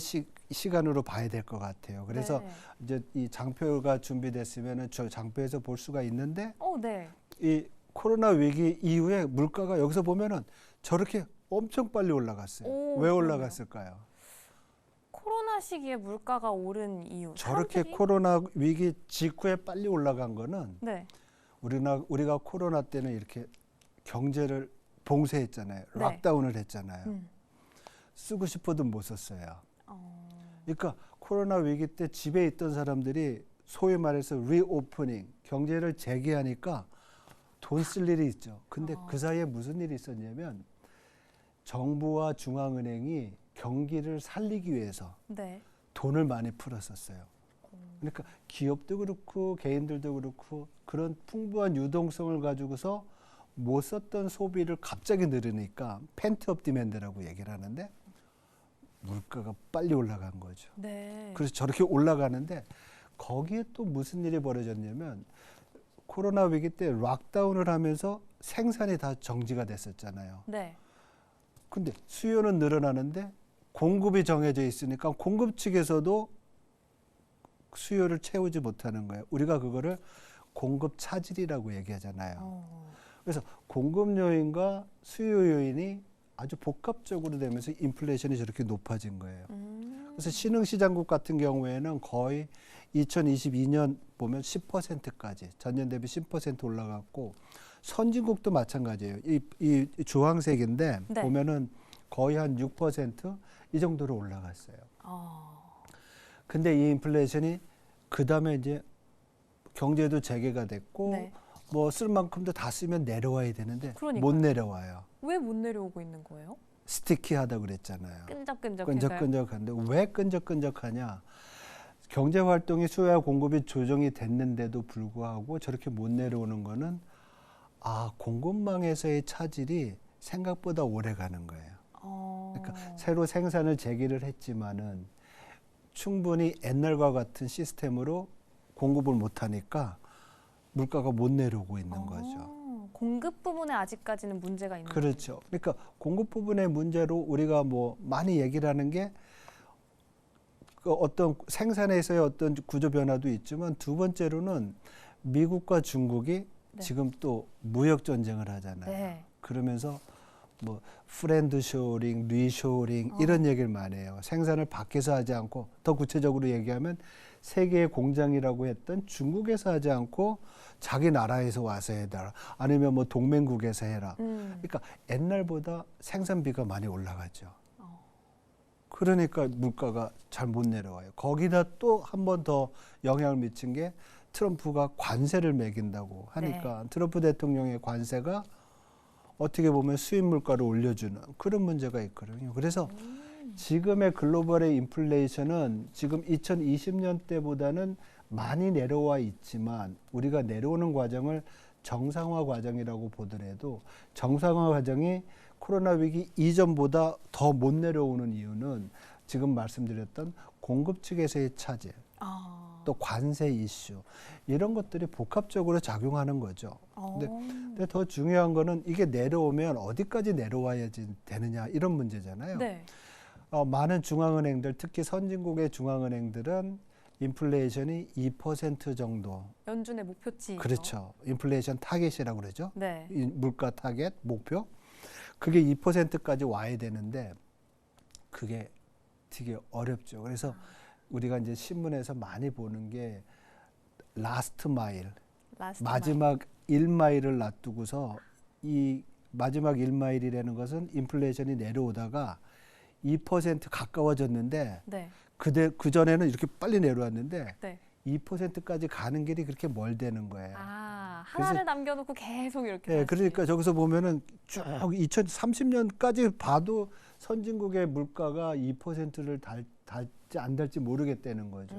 시간으로 봐야 될 것 같아요. 그래서 네. 이제 이 장표가 준비됐으면은 저 장표에서 볼 수가 있는데 네. 이 코로나 위기 이후에 물가가 여기서 보면은 저렇게 엄청 빨리 올라갔어요. 오, 왜 그러네요. 올라갔을까요? 코로나 시기에 물가가 오른 이유. 저렇게 사람들이- 코로나 위기 직후에 빨리 올라간 거는 네. 우리가 코로나 때는 이렇게 경제를 봉쇄했잖아요. 네. 락다운을 했잖아요. 음. 쓰고 싶어도 못 썼어요. 어, 그러니까 코로나 위기 때 집에 있던 사람들이 소위 말해서 리오프닝, 경제를 재개하니까 돈 쓸 일이 있죠. 근데 그 사이에 무슨 일이 있었냐면 정부와 중앙은행이 경기를 살리기 위해서 네. 돈을 많이 풀었었어요. 그러니까 기업도 그렇고 개인들도 그렇고 그런 풍부한 유동성을 가지고서 못 썼던 소비를 갑자기 늘으니까 펜트업 디맨드라고 얘기를 하는데 물가가 빨리 올라간 거죠. 네. 그래서 저렇게 올라가는데 거기에 또 무슨 일이 벌어졌냐면 코로나 위기 때 락다운을 하면서 생산이 다 정지가 됐었잖아요. 네. 근데 수요는 늘어나는데 공급이 정해져 있으니까 공급 측에서도 수요를 채우지 못하는 거예요. 우리가 그거를 공급 차질이라고 얘기하잖아요. 어, 그래서 공급 요인과 수요 요인이 아주 복합적으로 되면서 인플레이션이 저렇게 높아진 거예요. 그래서 신흥시장국 같은 경우에는 거의 2022년 보면 10%까지 전년 대비 10% 올라갔고 선진국도 마찬가지예요. 이 주황색인데 네. 보면은 거의 한 6%이 정도로 올라갔어요. 어, 근데 이 인플레이션이 그 다음에 이제 경제도 재개가 됐고 네. 뭐 쓸 만큼도 다 쓰면 내려와야 되는데 그러니까요. 못 내려와요. 왜 못 내려오고 있는 거예요? 스티키하다 그랬잖아요. 끈적끈적해서요? 끈적끈적한데 왜 끈적끈적하냐? 경제 활동이 수요와 공급이 조정이 됐는데도 불구하고 저렇게 못 내려오는 거는 공급망에서의 차질이 생각보다 오래 가는 거예요. 그러니까 새로 생산을 재개를 했지만은 충분히 옛날과 같은 시스템으로 공급을 못 하니까 물가가 못 내려오고 있는 거죠. 공급 부분에 아직까지는 문제가 있는 그렇죠. 그러니까 공급 부분의 문제로 우리가 뭐 많이 얘기를 하는 게 그 어떤 생산에서의 어떤 구조 변화도 있지만 두 번째로는 미국과 중국이 네. 지금 또 무역 전쟁을 하잖아요. 네. 그러면서 뭐 프렌드 쇼링, 리쇼링 이런 얘기를 많이 해요. 생산을 밖에서 하지 않고 더 구체적으로 얘기하면 세계의 공장이라고 했던 중국에서 하지 않고 자기 나라에서 와서 해라. 아니면 뭐 동맹국에서 해라. 그러니까 옛날보다 생산비가 많이 올라가죠. 그러니까 물가가 잘 못 내려와요. 거기다 또 한 번 더 영향을 미친 게 트럼프가 관세를 매긴다고 하니까 트럼프 대통령의 관세가 어떻게 보면 수입 물가를 올려주는 그런 문제가 있거든요. 그래서 지금의 글로벌의 인플레이션은 지금 2020년 때보다는 많이 내려와 있지만 우리가 내려오는 과정을 정상화 과정이라고 보더라도 정상화 과정이 코로나 위기 이전보다 더 못 내려오는 이유는 지금 말씀드렸던 공급 측에서의 차질, 또 관세 이슈 이런 것들이 복합적으로 작용하는 거죠. 근데 더 중요한 거는 이게 내려오면 어디까지 내려와야 되느냐 이런 문제잖아요. 네. 많은 중앙은행들, 특히 선진국의 중앙은행들은 인플레이션이 2% 정도. 연준의 목표치. 그렇죠. 인플레이션 타겟이라고 그러죠. 네. 이 물가 타겟, 목표. 그게 2%까지 와야 되는데 그게 되게 어렵죠. 그래서 우리가 이제 신문에서 많이 보는 게 라스트 마일, 마지막 1마일을 놔두고서 이 마지막 1마일이라는 것은 인플레이션이 내려오다가 2% 가까워졌는데 네. 그 전에는 이렇게 빨리 내려왔는데 네. 2%까지 가는 길이 그렇게 멀다는 거예요. 하나를 남겨놓고 계속 이렇게. 네, 다시. 그러니까 저기서 보면은 쭉 2030년까지 봐도 선진국의 물가가 2%를 달지 안 달지 모르겠다는 거죠.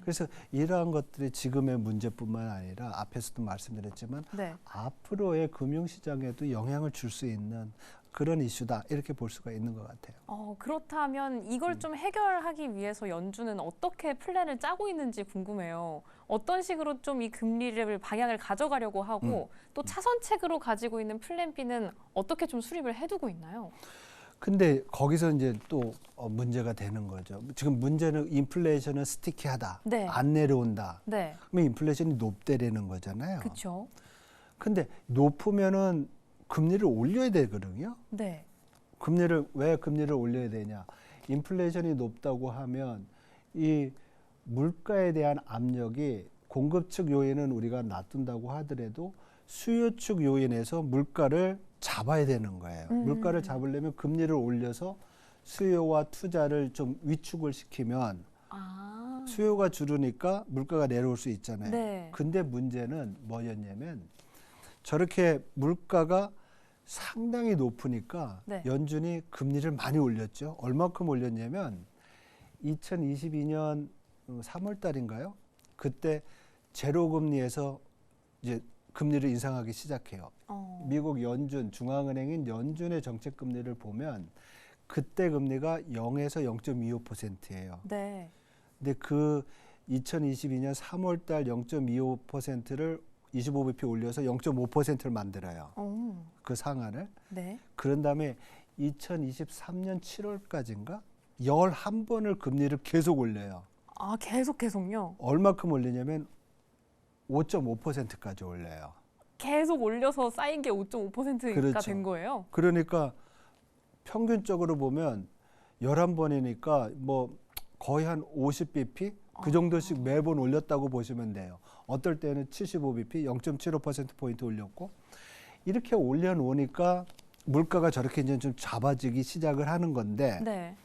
그래서 이러한 것들이 지금의 문제뿐만 아니라 앞에서도 말씀드렸지만 네. 앞으로의 금융시장에도 영향을 줄 수 있는 그런 이슈다 이렇게 볼 수가 있는 것 같아요. 그렇다면 이걸 좀 해결하기 위해서 연준은 어떻게 플랜을 짜고 있는지 궁금해요. 어떤 식으로 좀 이 금리를 방향을 가져가려고 하고 또 차선책으로 가지고 있는 플랜 B는 어떻게 좀 수립을 해두고 있나요? 근데 거기서 이제 또 문제가 되는 거죠. 지금 문제는 인플레이션은 스티키하다. 네. 안 내려온다. 네. 그러면 인플레이션이 높대라는 거잖아요. 그렇죠. 근데 높으면은 금리를 올려야 되거든요. 네. 왜 금리를 올려야 되냐? 인플레이션이 높다고 하면 이 물가에 대한 압력이 공급 측 요인은 우리가 놔둔다고 하더라도 수요 측 요인에서 물가를 잡아야 되는 거예요. 물가를 잡으려면 금리를 올려서 수요와 투자를 좀 위축을 시키면 아. 수요가 줄으니까 물가가 내려올 수 있잖아요. 네. 근데 문제는 뭐였냐면 저렇게 물가가 상당히 높으니까 네. 연준이 금리를 많이 올렸죠. 얼마큼 올렸냐면 2022년 3월 달인가요? 그때 제로 금리에서 이제 금리를 인상하기 시작해요. 미국 연준, 중앙은행인 연준의 정책 금리를 보면 그때 금리가 0에서 0.25%예요. 네. 근데 그 2022년 3월 달 0.25%를 25bp 올려서 0.5%를 만들어요. 그 상한을. 네. 그런 다음에 2023년 7월까지인가 11번을 금리를 계속 올려요. 아, 계속요. 얼마큼 올리냐면 5.5%까지 올려요. 계속 올려서 쌓인 게 5.5%가 그렇죠. 된 거예요. 그러니까 평균적으로 보면 11번이니까 뭐 거의 한 50bp 그 정도씩 매번 올렸다고 보시면 돼요. 어떨 때는 75bp 0.75%포인트 올렸고 이렇게 올려놓으니까 물가가 저렇게 이제 좀 잡아지기 시작을 하는 건데 네.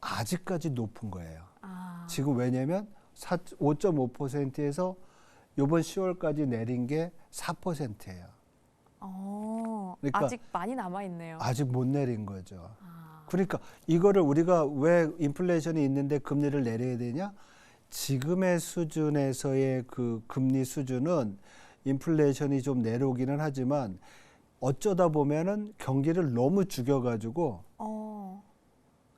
아직까지 높은 거예요. 아. 지금 왜냐면 5.5%에서 이번 10월까지 내린 게 4%예요. 그러니까 아직 많이 남아 있네요. 아직 못 내린 거죠. 아. 그러니까 이거를 우리가 왜 인플레이션이 있는데 금리를 내려야 되냐? 지금의 수준에서의 그 금리 수준은 인플레이션이 좀 내려오기는 하지만 어쩌다 보면은 경기를 너무 죽여가지고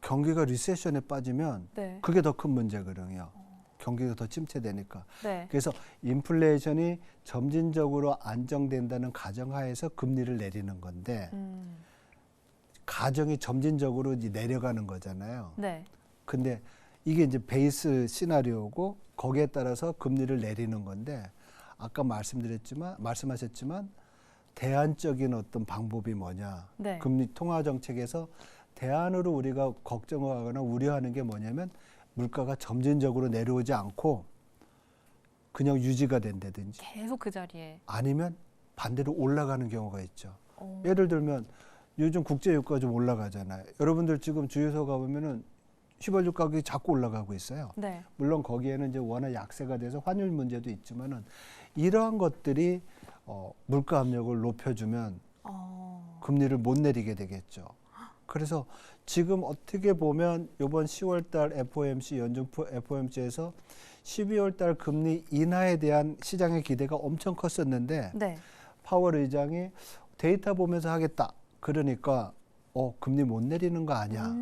경기가 리세션에 빠지면 네. 그게 더 큰 문제거든요. 경기가 더 침체되니까. 네. 그래서 인플레이션이 점진적으로 안정된다는 가정하에서 금리를 내리는 건데 가정이 점진적으로 이제 내려가는 거잖아요. 네. 근데 이게 이제 베이스 시나리오고 거기에 따라서 금리를 내리는 건데 아까 말씀하셨지만 대안적인 어떤 방법이 뭐냐. 네. 금리 통화 정책에서 대안으로 우리가 걱정하거나 우려하는 게 뭐냐면 물가가 점진적으로 내려오지 않고 그냥 유지가 된다든지 계속 그 자리에. 아니면 반대로 올라가는 경우가 있죠. 예를 들면 요즘 국제유가가 좀 올라가잖아요. 여러분들 지금 주유소 가보면은 휘발유 가격이 자꾸 올라가고 있어요. 네. 물론 거기에는 이제 워낙 약세가 돼서 환율 문제도 있지만은 이러한 것들이 물가 압력을 높여주면 금리를 못 내리게 되겠죠. 그래서 지금 어떻게 보면 이번 10월달 FOMC 연준 FOMC에서 12월달 금리 인하에 대한 시장의 기대가 엄청 컸었는데 네. 파월 의장이 데이터 보면서 하겠다. 그러니까 금리 못 내리는 거 아니야.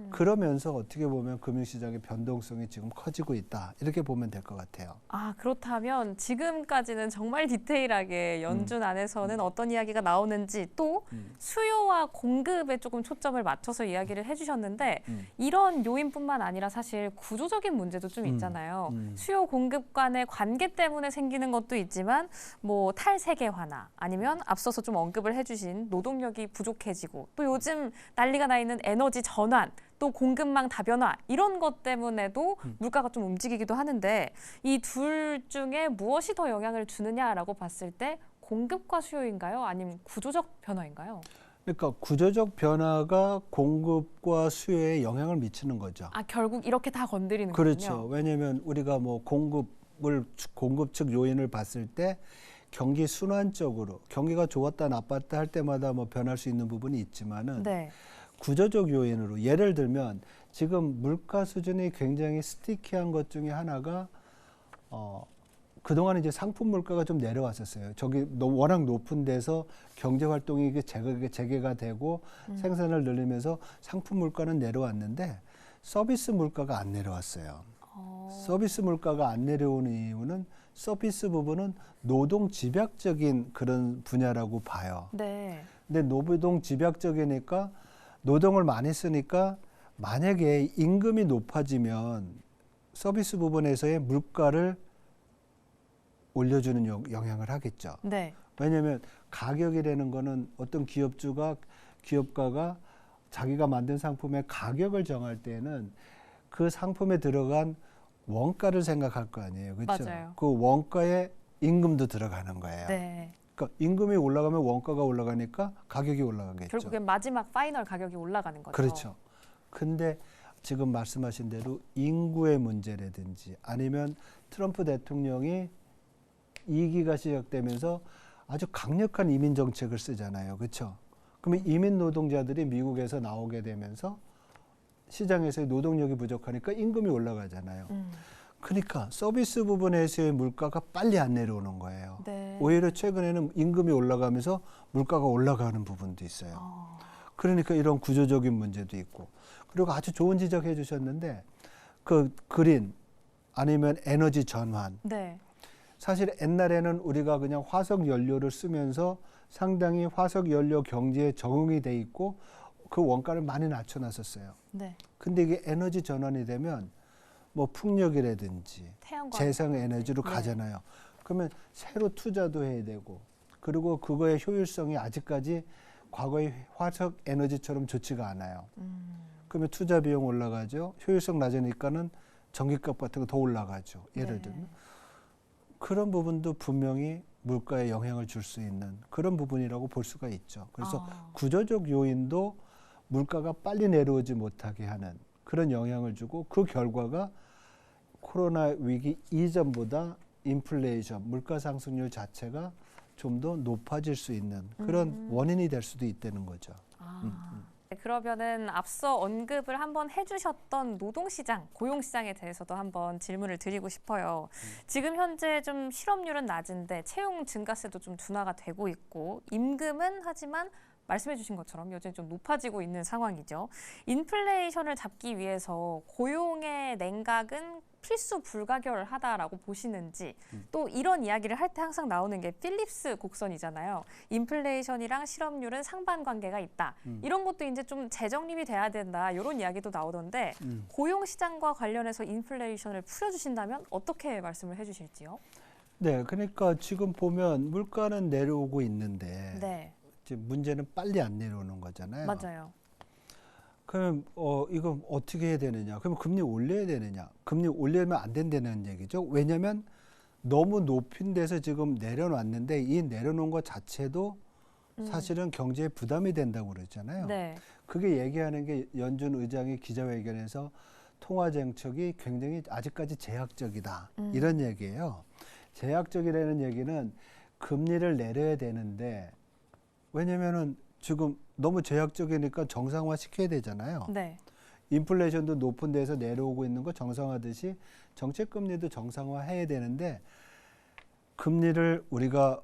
그러면서 어떻게 보면 금융시장의 변동성이 지금 커지고 있다. 이렇게 보면 될 것 같아요. 아, 그렇다면 지금까지는 정말 디테일하게 연준 안에서는 어떤 이야기가 나오는지 또 수요와 공급에 조금 초점을 맞춰서 이야기를 해주셨는데 이런 요인뿐만 아니라 사실 구조적인 문제도 좀 있잖아요. 수요 공급 간의 관계 때문에 생기는 것도 있지만 뭐 탈세계화나 아니면 앞서서 좀 언급을 해주신 노동력이 부족해지고 또 요즘 난리가 나 있는 에너지 전환 또 공급망 다변화 이런 것 때문에도 물가가 좀 움직이기도 하는데 이 둘 중에 무엇이 더 영향을 주느냐라고 봤을 때 공급과 수요인가요? 아니면 구조적 변화인가요? 그러니까 구조적 변화가 공급과 수요에 영향을 미치는 거죠. 아, 결국 이렇게 다 건드리는 거군요. 그렇죠. 왜냐하면 우리가 뭐 공급 측 요인을 봤을 때 경기 순환적으로 경기가 좋았다 나빴다 할 때마다 뭐 변할 수 있는 부분이 있지만은 네. 구조적 요인으로 예를 들면 지금 물가 수준이 굉장히 스티키한 것 중에 하나가 그동안 이제 상품 물가가 좀 내려왔었어요. 저기 워낙 높은 데서 경제 활동이 재개가 되고 생산을 늘리면서 상품 물가는 내려왔는데 서비스 물가가 안 내려왔어요. 서비스 물가가 안 내려오는 이유는 서비스 부분은 노동 집약적인 그런 분야라고 봐요. 네. 근데 노동 집약적이니까 노동을 많이 쓰니까 만약에 임금이 높아지면 서비스 부분에서의 물가를 올려주는 영향을 하겠죠. 네. 왜냐하면 가격이라는 거는 어떤 기업가가 자기가 만든 상품의 가격을 정할 때는 그 상품에 들어간 원가를 생각할 거 아니에요. 그렇죠? 맞아요. 그 원가에 임금도 들어가는 거예요. 네. 그러니까 임금이 올라가면 원가가 올라가니까 가격이 올라가겠죠. 결국엔 마지막 파이널 가격이 올라가는 거죠. 그렇죠. 근데 지금 말씀하신 대로 인구의 문제라든지 아니면 트럼프 대통령이 2기가 시작되면서 아주 강력한 이민 정책을 쓰잖아요. 그렇죠? 그러면 이민 노동자들이 미국에서 나오게 되면서 시장에서의 노동력이 부족하니까 임금이 올라가잖아요. 그러니까 서비스 부분에서의 물가가 빨리 안 내려오는 거예요. 네. 오히려 최근에는 임금이 올라가면서 물가가 올라가는 부분도 있어요. 그러니까 이런 구조적인 문제도 있고. 그리고 아주 좋은 지적해 주셨는데 그 그린 아니면 에너지 전환. 네. 사실 옛날에는 우리가 그냥 화석 연료를 쓰면서 상당히 화석 연료 경제에 적응이 돼 있고 그 원가를 많이 낮춰놨었어요. 네. 근데 이게 에너지 전환이 되면 뭐 풍력이라든지 태양광. 재생 에너지로 네. 가잖아요. 그러면 새로 투자도 해야 되고 그리고 그거의 효율성이 아직까지 과거의 화석 에너지처럼 좋지가 않아요. 그러면 투자 비용 올라가죠. 효율성 낮으니까는 전기값 같은 거 더 올라가죠. 예를 네. 들면. 그런 부분도 분명히 물가에 영향을 줄 수 있는 그런 부분이라고 볼 수가 있죠. 그래서 구조적 요인도 물가가 빨리 내려오지 못하게 하는 그런 영향을 주고 그 결과가 코로나 위기 이전보다 인플레이션, 물가 상승률 자체가 좀 더 높아질 수 있는 그런 원인이 될 수도 있다는 거죠. 네, 그러면은 앞서 언급을 한번 해주셨던 노동시장, 고용시장에 대해서도 한번 질문을 드리고 싶어요. 지금 현재 좀 실업률은 낮은데 채용 증가세도 좀 둔화가 되고 있고 임금은 하지만 말씀해주신 것처럼 여전히 좀 높아지고 있는 상황이죠. 인플레이션을 잡기 위해서 고용의 냉각은 필수 불가결하다라고 보시는지 또 이런 이야기를 할 때 항상 나오는 게 필립스 곡선이잖아요. 인플레이션이랑 실업률은 상반관계가 있다. 이런 것도 이제 좀 재정립이 돼야 된다. 이런 이야기도 나오던데 고용시장과 관련해서 인플레이션을 풀어주신다면 어떻게 말씀을 해주실지요? 네, 그러니까 지금 보면 물가는 내려오고 있는데 네, 이제 문제는 빨리 안 내려오는 거잖아요. 맞아요. 그럼 이거 어떻게 해야 되느냐? 그럼 금리 올려야 되느냐? 금리 올리면 안 된다는 얘기죠. 왜냐하면 너무 높은 데서 지금 내려놨는데 이 내려놓은 것 자체도 사실은 경제에 부담이 된다고 그랬잖아요. 네, 그게 얘기하는 게 연준 의장이 기자회견에서 통화 정책이 굉장히 아직까지 제약적이다. 이런 얘기예요. 제약적이라는 얘기는 금리를 내려야 되는데 왜냐면은 지금 너무 제약적이니까 정상화 시켜야 되잖아요. 네, 인플레이션도 높은 데서 내려오고 있는 거 정상화듯이 정책 금리도 정상화해야 되는데 금리를 우리가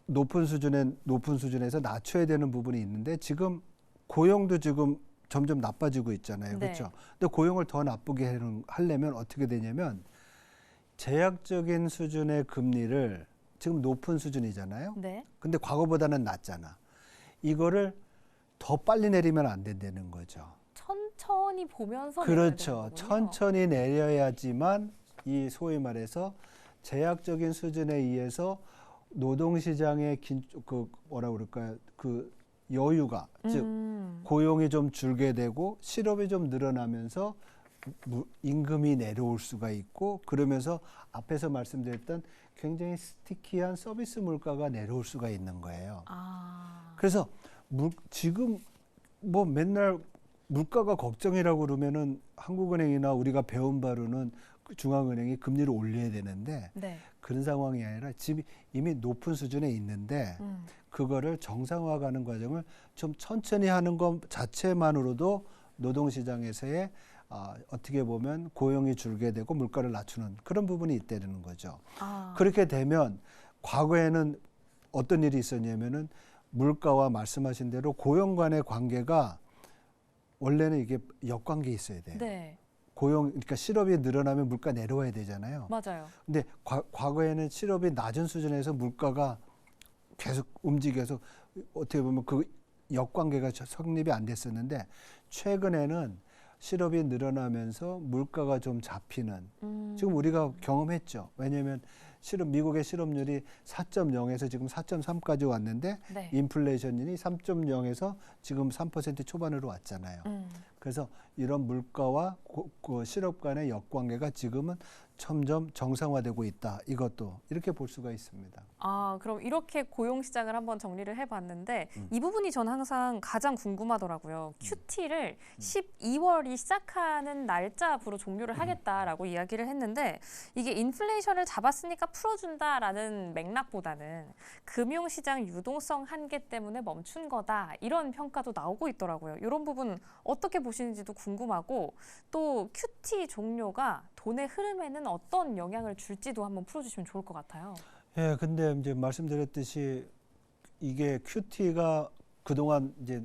높은 수준에서 낮춰야 되는 부분이 있는데 지금 고용도 지금 점점 나빠지고 있잖아요. 네. 그렇죠? 근데 고용을 더 나쁘게 하려면 어떻게 되냐면 제약적인 수준의 금리를 지금 높은 수준이잖아요. 네. 근데 과거보다는 낮잖아. 이거를 더 빨리 내리면 안 된다는 거죠. 천천히 보면서 그렇죠. 내려야 되는 거군요. 천천히 내려야지만 이 소위 말해서 제약적인 수준에 의해서 노동시장의 그 여유가 즉 고용이 좀 줄게 되고 실업이 좀 늘어나면서 임금이 내려올 수가 있고 그러면서 앞에서 말씀드렸던 굉장히 스티키한 서비스 물가가 내려올 수가 있는 거예요. 그래서 지금 뭐 맨날 물가가 걱정이라고 그러면은 한국은행이나 우리가 배운 바로는 중앙은행이 금리를 올려야 되는데 네. 그런 상황이 아니라 지금 이미 높은 수준에 있는데 그거를 정상화가는 과정을 좀 천천히 하는 것 자체만으로도 노동시장에서의 어떻게 보면 고용이 줄게 되고 물가를 낮추는 그런 부분이 있다는 거죠. 그렇게 되면 과거에는 어떤 일이 있었냐면은 물가와 말씀하신 대로 고용 간의 관계가 원래는 이게 역관계 있어야 돼요. 네. 그러니까 실업이 늘어나면 물가 내려와야 되잖아요. 맞아요. 근데 과거에는 실업이 낮은 수준에서 물가가 계속 움직여서 어떻게 보면 그 역관계가 성립이 안 됐었는데 최근에는 실업이 늘어나면서 물가가 좀 잡히는 지금 우리가 경험했죠. 왜냐하면 미국의 실업률이 4.0에서 지금 4.3까지 왔는데 네. 인플레이션이 3.0에서 지금 3% 초반으로 왔잖아요. 그래서 이런 물가와 그 실업 간의 역관계가 지금은 점점 정상화되고 있다. 이것도 이렇게 볼 수가 있습니다. 아, 그럼 이렇게 고용 시장을 한번 정리를 해봤는데 이 부분이 전 항상 가장 궁금하더라고요. QT를 12월이 시작하는 날짜부로 종료를 하겠다라고 이야기를 했는데 이게 인플레이션을 잡았으니까 풀어준다라는 맥락보다는 금융시장 유동성 한계 때문에 멈춘 거다 이런 평가도 나오고 있더라고요. 이런 부분 어떻게 보시는지도 궁금하고 또 QT 종료가 돈의 흐름에는 어떤 영향을 줄지도 한번 풀어주시면 좋을 것 같아요. 예, 근데 이제 말씀드렸듯이 이게 QT가 그동안 이제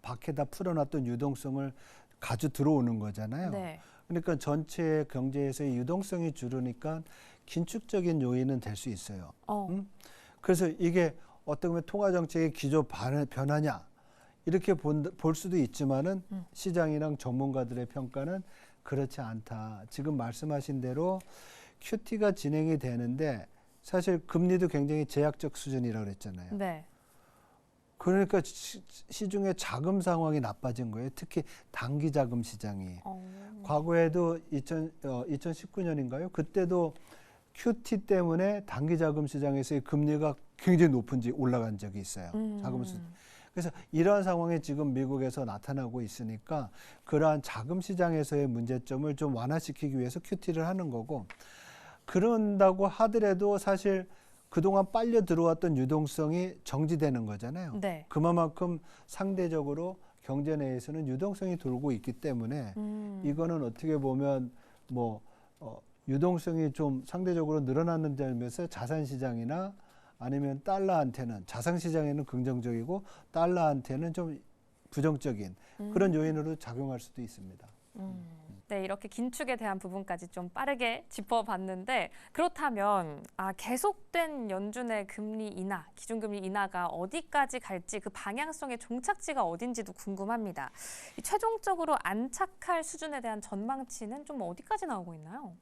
밖에다 풀어놨던 유동성을 가져 들어오는 거잖아요. 네. 그러니까 전체 경제에서의 유동성이 줄으니까 긴축적인 요인은 될 수 있어요. 그래서 이게 어떻게 보면 통화 정책의 기조 변화냐 이렇게 볼 수도 있지만은 시장이랑 전문가들의 평가는 그렇지 않다. 지금 말씀하신 대로 QT가 진행이 되는데 사실 금리도 굉장히 제약적 수준이라고 그랬잖아요. 네. 그러니까 시중의 자금 상황이 나빠진 거예요. 특히 단기 자금 시장이. 과거에도 2019년인가요? 그때도 QT 때문에 단기 자금 시장에서의 금리가 굉장히 높은지 올라간 적이 있어요. 자금 수준. 그래서 이러한 상황이 지금 미국에서 나타나고 있으니까 그러한 자금 시장에서의 문제점을 좀 완화시키기 위해서 QT를 하는 거고 그런다고 하더라도 사실 그동안 빨려 들어왔던 유동성이 정지되는 거잖아요. 네. 그만큼 상대적으로 경제 내에서는 유동성이 돌고 있기 때문에 이거는 어떻게 보면 유동성이 좀 상대적으로 늘어나는 점에서 자산 시장이나 아니면 달러한테는 자산 시장에는 긍정적이고 달러한테는 좀 부정적인 그런 요인으로 작용할 수도 있습니다. 네, 이렇게 긴축에 대한 부분까지 좀 빠르게 짚어봤는데 그렇다면 계속된 연준의 금리 인하, 기준금리 인하가 어디까지 갈지 그 방향성의 종착지가 어딘지도 궁금합니다. 최종적으로 안착할 수준에 대한 전망치는 좀 어디까지 나오고 있나요?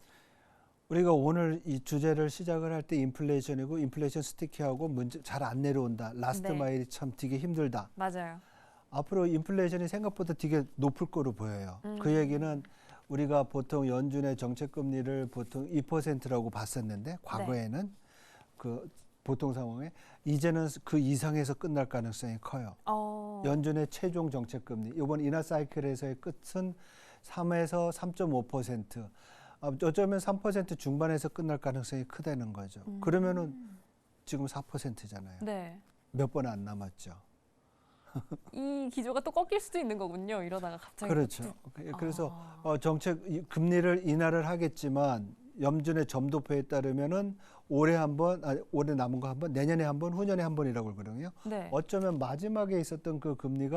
우리가 오늘 이 주제를 시작을 할 때 인플레이션이고 인플레이션 스티키하고 문제 잘 안 내려온다. 라스트 네. 마일이 참 되게 힘들다. 맞아요. 앞으로 인플레이션이 생각보다 되게 높을 거로 보여요. 그 얘기는 우리가 보통 연준의 정책 금리를 보통 2%라고 봤었는데 과거에는 그 보통 상황에 이제는 그 이상에서 끝날 가능성이 커요. 연준의 최종 정책 금리 이번 인하 사이클에서의 끝은 3에서 3.5%. 어쩌면 3% 중반에서 끝날 가능성이 크다는 거죠. 그러면은 지금 4%잖아요. 네. 몇 번 안 남았죠. 이 기조가 또 꺾일 수도 있는 거군요. 이러다가 갑자기. 그렇죠. 그래서 정책 금리를 인하를 하겠지만 연준의 점도표에 따르면은 올해 한 번, 올해 남은 거 한 번, 내년에 한 번, 후년에 한 번이라고 그러거든요. 네. 어쩌면 마지막에 있었던 그 금리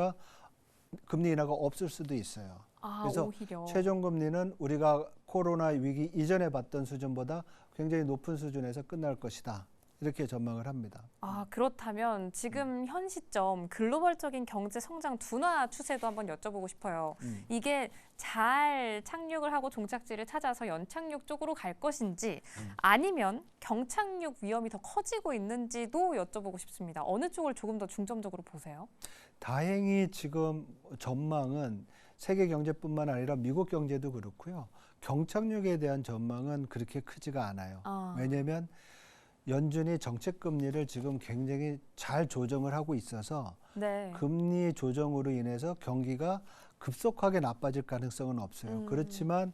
인하가 없을 수도 있어요. 그래서 오히려. 최종 금리는 우리가 코로나 위기 이전에 봤던 수준보다 굉장히 높은 수준에서 끝날 것이다. 이렇게 전망을 합니다. 그렇다면 지금 현 시점 글로벌적인 경제 성장 둔화 추세도 한번 여쭤보고 싶어요. 이게 잘 착륙을 하고 종착지를 찾아서 연착륙 쪽으로 갈 것인지 아니면 경착륙 위험이 더 커지고 있는지도 여쭤보고 싶습니다. 어느 쪽을 조금 더 중점적으로 보세요? 다행히 지금 전망은 세계 경제뿐만 아니라 미국 경제도 그렇고요. 경착륙에 대한 전망은 그렇게 크지가 않아요. 왜냐하면 연준이 정책 금리를 지금 굉장히 잘 조정을 하고 있어서 네. 금리 조정으로 인해서 경기가 급속하게 나빠질 가능성은 없어요. 그렇지만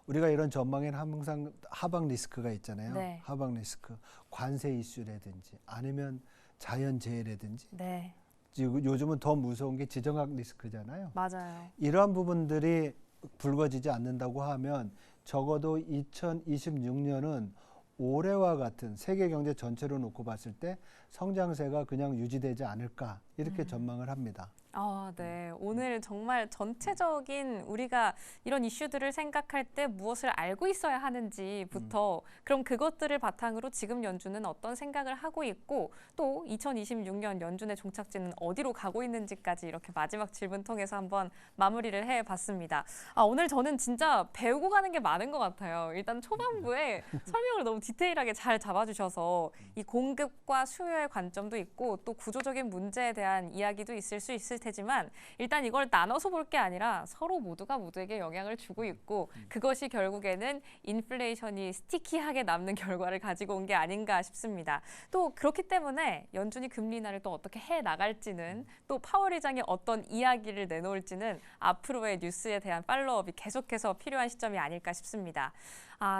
우리가 이런 전망에는 항상 하방 리스크가 있잖아요. 네. 하방 리스크, 관세 이슈라든지 아니면 자연재해라든지 네. 요즘은 더 무서운 게 지정학 리스크잖아요. 맞아요. 이러한 부분들이 불거지지 않는다고 하면 적어도 2026년은 올해와 같은 세계 경제 전체로 놓고 봤을 때 성장세가 그냥 유지되지 않을까 이렇게 전망을 합니다. 네. 오늘 정말 전체적인 우리가 이런 이슈들을 생각할 때 무엇을 알고 있어야 하는지부터 그럼 그것들을 바탕으로 지금 연준은 어떤 생각을 하고 있고 또 2026년 연준의 종착지는 어디로 가고 있는지까지 이렇게 마지막 질문 통해서 한번 마무리를 해봤습니다. 오늘 저는 진짜 배우고 가는 게 많은 것 같아요. 일단 초반부에 설명을 너무 디테일하게 잘 잡아주셔서 이 공급과 수요의 관점도 있고 또 구조적인 문제에 대한 이야기도 있을 수 있을 테지만 일단 이걸 나눠서 볼 게 아니라 서로 모두가 모두에게 영향을 주고 있고 그것이 결국에는 인플레이션이 스티키하게 남는 결과를 가지고 온 게 아닌가 싶습니다. 또 그렇기 때문에 연준이 금리 인하를 또 어떻게 해 나갈지는 또 파월 의장이 어떤 이야기를 내놓을지는 앞으로의 뉴스에 대한 팔로우업이 계속해서 필요한 시점이 아닐까 싶습니다.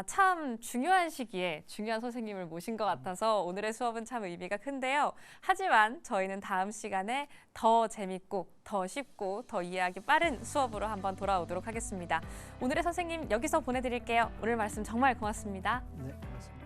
참 중요한 시기에 중요한 선생님을 모신 것 같아서 오늘의 수업은 참 의미가 큰데요. 하지만 저희는 다음 시간에 더 재밌고 더 쉽고 더 이해하기 빠른 수업으로 한번 돌아오도록 하겠습니다. 오늘의 선생님 여기서 보내드릴게요. 오늘 말씀 정말 고맙습니다. 네, 고맙습니다.